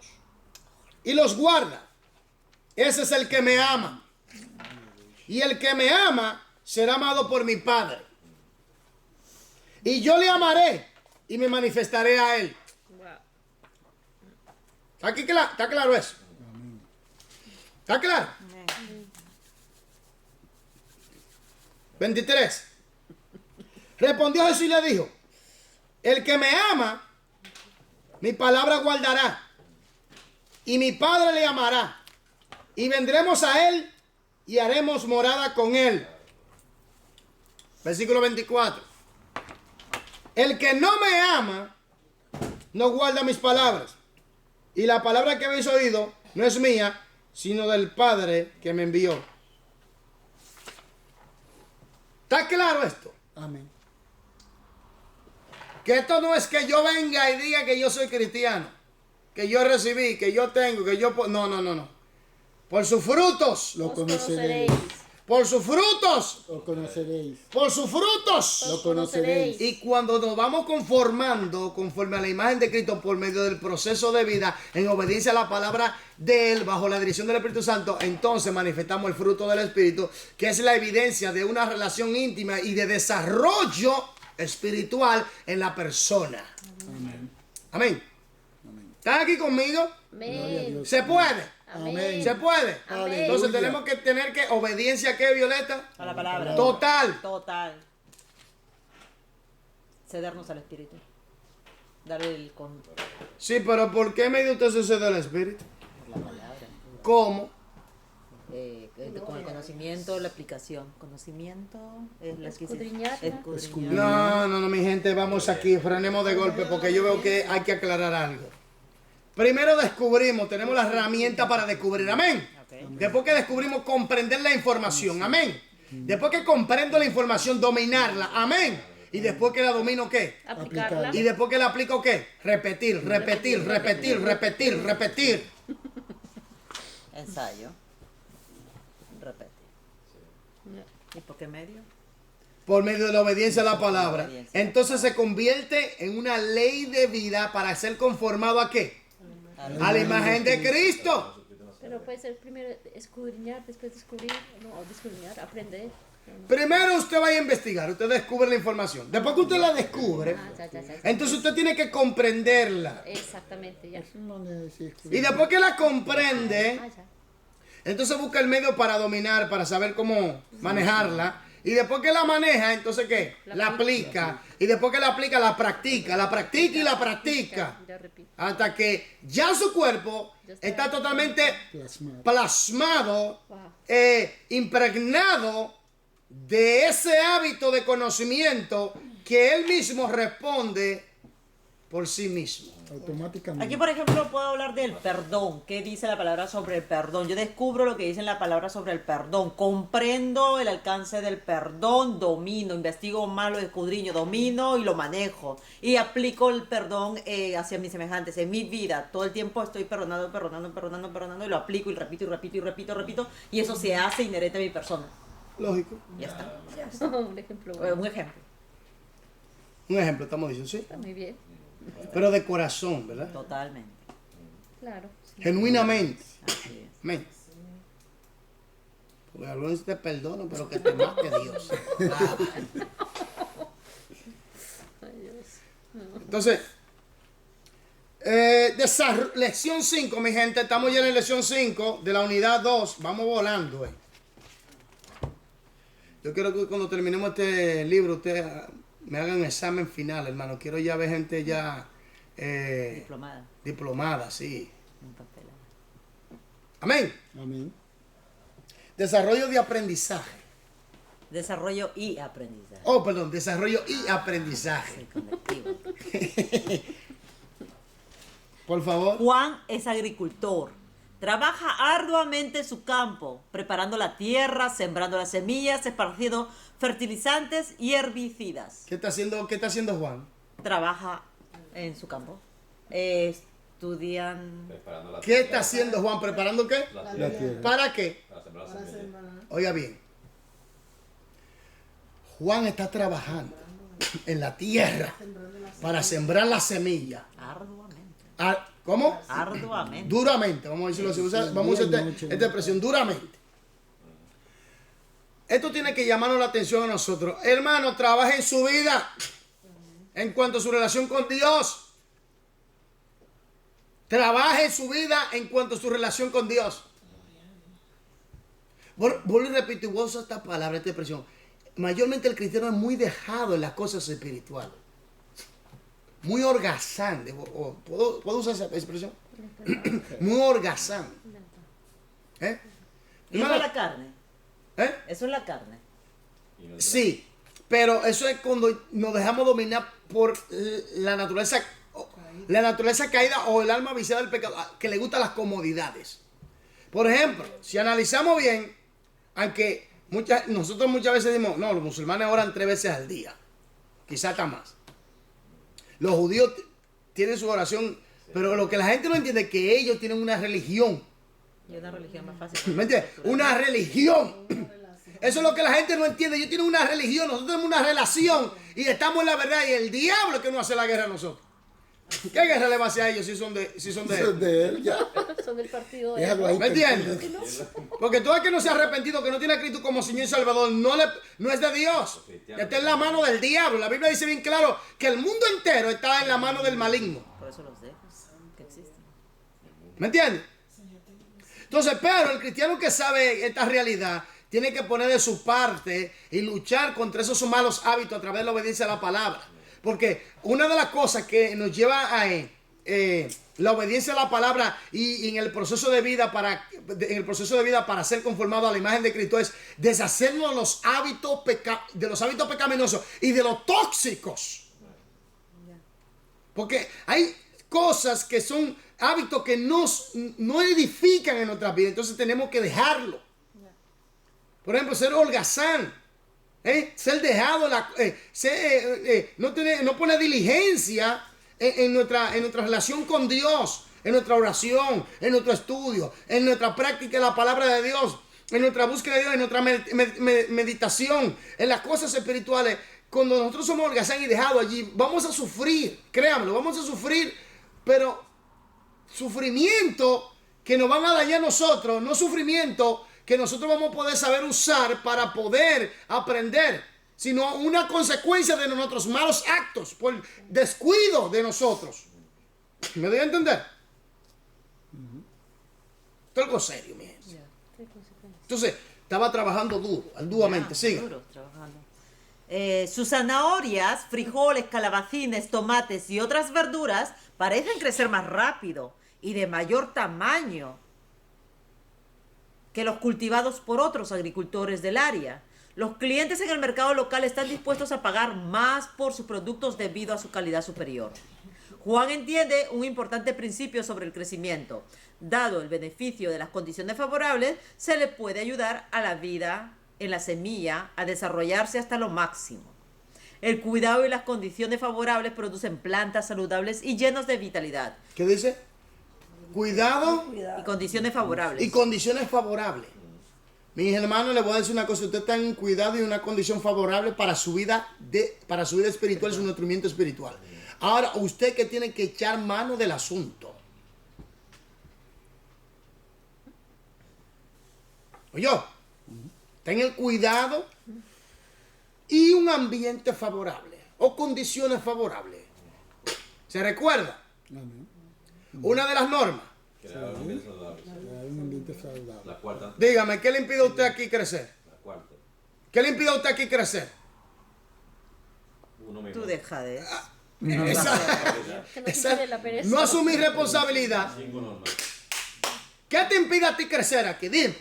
y los guarda, ese es el que me ama. Y el que me ama será amado por mi Padre. Y yo le amaré y me manifestaré a él. Wow. ¿Está claro eso? ¿Está claro? 23. Respondió Jesús y le dijo: el que me ama, mi palabra guardará, y mi Padre le amará, y vendremos a él y haremos morada con él. Versículo 24. El que no me ama no guarda mis palabras, y la palabra que habéis oído no es mía, sino del Padre que me envió. ¿Está claro esto? Amén. Que esto no es que yo venga y diga que yo soy cristiano, que yo recibí, que yo tengo, que yo... No, no, no, no. Por sus frutos. Lo Os conoceréis. Por sus frutos. Lo conoceréis. Por sus frutos. Lo conoceréis. Y cuando nos vamos conformando conforme a la imagen de Cristo por medio del proceso de vida, en obediencia a la palabra de Él, bajo la dirección del Espíritu Santo, entonces manifestamos el fruto del Espíritu, que es la evidencia de una relación íntima y de desarrollo espiritual en la persona. Amén. Amén. ¿Están aquí conmigo? Gloria a Amén. Dios. ¿Se puede? Amén. ¿Se puede? Amén. Entonces Aleluya. tenemos que tener que obediencia, ¿qué, Violeta? A la palabra. Total. Total. Cedernos al Espíritu. Darle el con Sí, pero ¿por qué medio usted sucede al Espíritu? la palabra. ¿Cómo? Con el conocimiento, la aplicación. Conocimiento es la Escudriñarla. No, no, no, mi gente, vamos aquí, frenemos de golpe porque yo veo que hay que aclarar algo. Primero descubrimos, tenemos la herramienta para descubrir, amén. Ok. Después que descubrimos, comprender la información, amén. Después que comprendo la información, dominarla, amén. Y después que la domino, ¿qué? Aplicarla. Y después que la aplico, ¿qué? Repetir, repetir, repetir, repetir, repetir. Ensayo. Repete. ¿Y por qué medio? Por medio de la obediencia a la palabra. Obediencia. Entonces se convierte en una ley de vida para ser conformado ¿a qué? A la imagen de Cristo. Pero puede ser primero escudriñar, después descubrir, no, descubrir, aprender. Primero usted va a investigar, usted descubre la información. Después que usted la descubre, Ya. entonces usted tiene que comprenderla. Exactamente, ya. No necesito. Y después que la comprende, Ya. entonces busca el medio para dominar, para saber cómo manejarla. Y después que la maneja, entonces ¿qué? La aplica. Y después que la aplica, la practica y la practica. Ya repito. Hasta que ya su cuerpo está totalmente Plasmado. plasmado, Wow. impregnado de ese hábito de conocimiento que él mismo responde por sí mismo. Automáticamente. Aquí, por ejemplo, puedo hablar del perdón. ¿Qué dice la palabra sobre el perdón? Yo descubro lo que dice la palabra sobre el perdón. Comprendo el alcance del perdón, domino, investigo más, lo escudriño, domino y lo manejo. Y aplico el perdón hacia mis semejantes. En mi vida, todo el tiempo estoy perdonando y lo aplico y repito. Y eso se hace inherente a mi persona. Lógico. Ya está. Un ejemplo bueno. Un ejemplo. Un ejemplo, estamos diciendo, sí. Está muy bien. Pero de corazón, ¿verdad? Totalmente. Claro. Sí. Genuinamente. Así es. Amén. Porque algunos te perdono, pero que te mate Dios. Ay, Dios. Entonces, lección 5, mi gente. Estamos ya en la lección 5 de la unidad 2. Vamos volando, Yo quiero que cuando terminemos este libro, ustedes me hagan examen final, hermano. Quiero ya ver gente ya diplomada, sí. Un papel. Amén. Amén. Desarrollo de aprendizaje. Desarrollo y aprendizaje. Oh, perdón, desarrollo y aprendizaje. El conectivo. Por favor. Juan es agricultor. Trabaja arduamente en su campo, preparando la tierra, sembrando las semillas, esparciendo fertilizantes y herbicidas. ¿Qué está haciendo Juan? Trabaja en su campo. Estudian. Preparando la ¿Qué está haciendo Juan? ¿Preparando qué? La La tierra tierra. ¿Para qué? para sembrar la Para semilla. sembrar. Oiga bien. Juan está trabajando en la tierra para sembrar la semilla. Arduamente. ¿Cómo? Arduamente. Duramente, vamos a decirlo así. Vamos a usar esta expresión, duramente. Esto tiene que llamarnos la atención a nosotros. Hermano, trabaje en su vida en cuanto a su relación con Dios. Trabaje en su vida en cuanto a su relación con Dios. Vuelvo y repito, y voy a usar esta palabra, esta expresión. Mayormente el cristiano es muy dejado en las cosas espirituales. Muy holgazán. ¿Puedo usar esa expresión? Muy holgazán. ¿Eh? Eso Hermano, es la carne. ¿eh? Eso es la carne. Y no- Sí, pero eso es cuando nos dejamos dominar por la naturaleza caída o el alma viciada del pecado, que le gustan las comodidades. Por ejemplo, si analizamos bien, aunque Nosotros muchas veces decimos, no, los musulmanes oran 3 veces al día. Quizás hasta más. Los judíos tienen su oración, pero lo que la gente no entiende es que ellos tienen una religión. Y una religión más fácil. ¿Me entiendes? Una religión. Eso es lo que la gente no entiende. Ellos tienen una religión, nosotros tenemos una relación y estamos en la verdad. Y el diablo es que no hace la guerra a nosotros. ¿Qué guerra le va a hacer a ellos si son de él? De él, ya. Son del partido de Déjalo ahí. ¿Me entiendes? Porque todo el que no se ha arrepentido, que no tiene a Cristo como Señor y Salvador, no es de Dios. Está en la mano del diablo. La Biblia dice bien claro que el mundo entero está en la mano del maligno. Por eso los dejas que existen. ¿Me entiendes? Entonces, pero el cristiano que sabe esta realidad tiene que poner de su parte y luchar contra esos malos hábitos a través de la obediencia a la palabra. Porque una de las cosas que nos lleva a la obediencia a la palabra y en el proceso de vida para ser conformado a la imagen de Cristo es deshacernos de los hábitos pecaminosos y de los tóxicos. Porque hay cosas que son hábitos que no edifican en nuestras vidas, entonces tenemos que dejarlo. Por ejemplo, ser holgazán. Ser dejado, no poner diligencia en nuestra relación con Dios, en nuestra oración, en nuestro estudio, en nuestra práctica de la palabra de Dios, en nuestra búsqueda de Dios, en nuestra meditación, en las cosas espirituales. Cuando nosotros somos holgazán y dejados allí, vamos a sufrir, créanmelo, vamos a sufrir, pero sufrimiento que nos van a dañar a nosotros, no sufrimiento que nosotros vamos a poder saber usar para poder aprender, sino una consecuencia de nuestros malos actos por descuido de nosotros. ¿Me doy a entender? Esto es algo serio, mi gente. Entonces, estaba trabajando arduamente. Sigue. Duro, trabajando. Sus zanahorias, frijoles, calabacines, tomates y otras verduras parecen crecer más rápido y de mayor tamaño que los cultivados por otros agricultores del área. Los clientes en el mercado local están dispuestos a pagar más por sus productos debido a su calidad superior. Juan entiende un importante principio sobre el crecimiento. Dado el beneficio de las condiciones favorables, se le puede ayudar a la vida en la semilla a desarrollarse hasta lo máximo. El cuidado y las condiciones favorables producen plantas saludables y llenas de vitalidad. ¿Qué dice? Cuidado Y condiciones favorables. y condiciones favorables. Mis hermanos, les voy a decir una cosa. Usted está en cuidado y una condición favorable para su vida espiritual, su nutrimiento espiritual. Ahora, usted que tiene que echar mano del asunto. Oye, está en el cuidado y un ambiente favorable o condiciones favorables. ¿Se recuerda? Amén. Una de las normas. Crear un ambiente saludable. Un ambiente saludable. La cuarta. Dígame, ¿qué le impide a usted aquí crecer? La cuarta. ¿Qué le impide a usted aquí crecer? Uno mismo. Tú deja de eso. Que no Esa- tiene la pereza. no asumir responsabilidad. 5 normas. ¿Qué te impide a ti crecer aquí? Dime.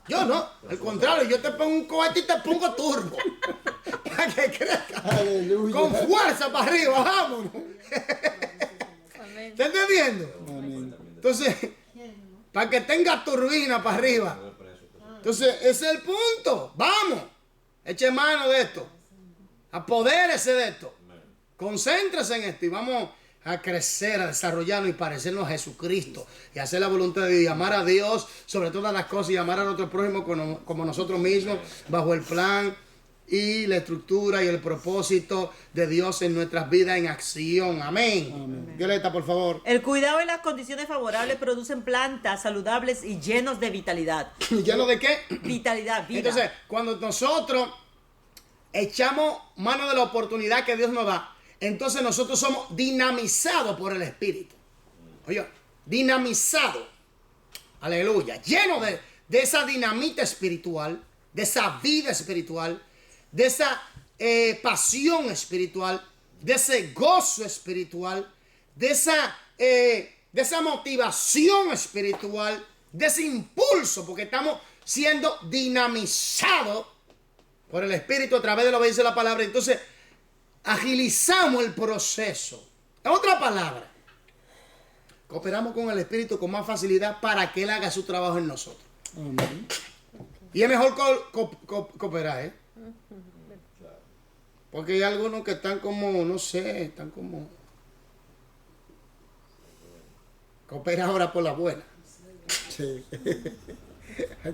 Yo no. Al contrario, yo te pongo un cohete y te pongo turbo. Para que crezca. Aleluya. Con fuerza para arriba, vámonos. Amén. ¿Está entendiendo? Amén. Entonces, para que tenga turbina para arriba. Entonces, ese es el punto. Vamos. Eche mano de esto. Apodérese de esto. Concéntrese en esto y vamos a crecer, a desarrollarnos y parecernos a Jesucristo y hacer la voluntad de Dios y amar a Dios sobre todas las cosas y amar a nuestro prójimo como nosotros mismos bajo el plan y la estructura y el propósito de Dios en nuestras vidas en acción. Amén. Violeta, por favor. El cuidado y las condiciones favorables producen plantas saludables y llenos de vitalidad. ¿Lleno de qué? Vitalidad, vida. Entonces, cuando nosotros echamos mano de la oportunidad que Dios nos da, entonces nosotros somos dinamizados por el Espíritu. Oye, dinamizados. Aleluya. Lleno de esa dinamita espiritual, de esa vida espiritual, de esa pasión espiritual, de ese gozo espiritual, de esa motivación espiritual, de ese impulso, porque estamos siendo dinamizados por el Espíritu a través de la obediencia a la palabra. Entonces, agilizamos el proceso. En otra palabra, cooperamos con el Espíritu con más facilidad para que Él haga su trabajo en nosotros. Amén. Y es mejor cooperar, ¿eh? Porque hay algunos que están como, no sé, están como... Coopera ahora por la buena. Sí.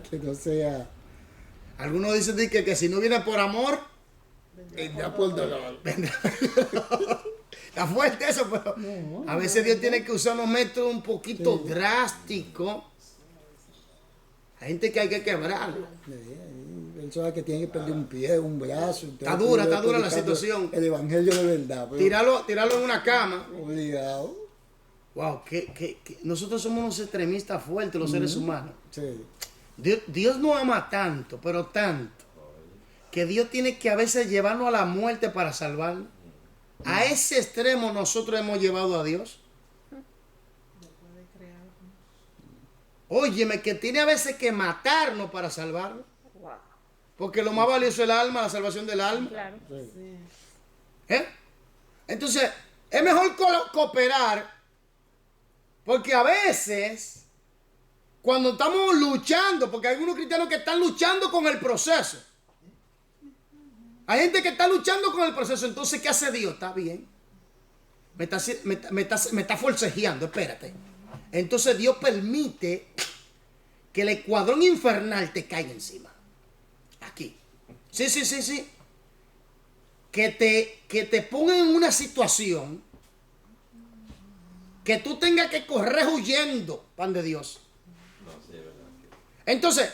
Que no sea... Algunos dicen que si no viene por amor, Ya por dolor. está fuerte eso, pero a veces Dios tiene que usar unos métodos un poquito drásticos. Hay gente que hay que quebrarlo. Personas que tienen que perder un pie, un brazo. Está dura la situación. El evangelio de verdad. Tirarlo en una cama. Obligado. Wow, nosotros somos unos extremistas fuertes, los seres humanos. Sí. Dios nos ama tanto, pero tanto, que Dios tiene que a veces llevarnos a la muerte para salvarnos. A ese extremo nosotros hemos llevado a Dios. Óyeme, que tiene a veces que matarnos para salvarnos. Wow. Porque lo más valioso es el alma, la salvación del alma. Claro. ¿Eh? Entonces, es mejor cooperar, porque a veces, cuando estamos luchando, porque hay algunos cristianos que están luchando con el proceso. Hay gente que está luchando con el proceso, entonces, ¿qué hace Dios? Está bien. Me está forcejeando, espérate. Entonces Dios permite que el escuadrón infernal te caiga encima. Aquí. Sí. Que te pongan en una situación que tú tengas que correr huyendo, pan de Dios. No, sí, es verdad. Entonces,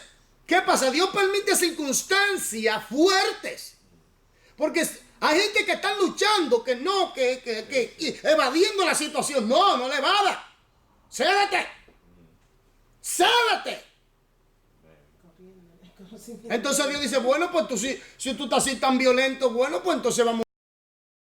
¿qué pasa? Dios permite circunstancias fuertes. Porque hay gente que está luchando, que evadiendo la situación. No le evada. Cédate. Entonces Dios dice, bueno, pues si tú estás así tan violento, bueno, pues entonces vamos.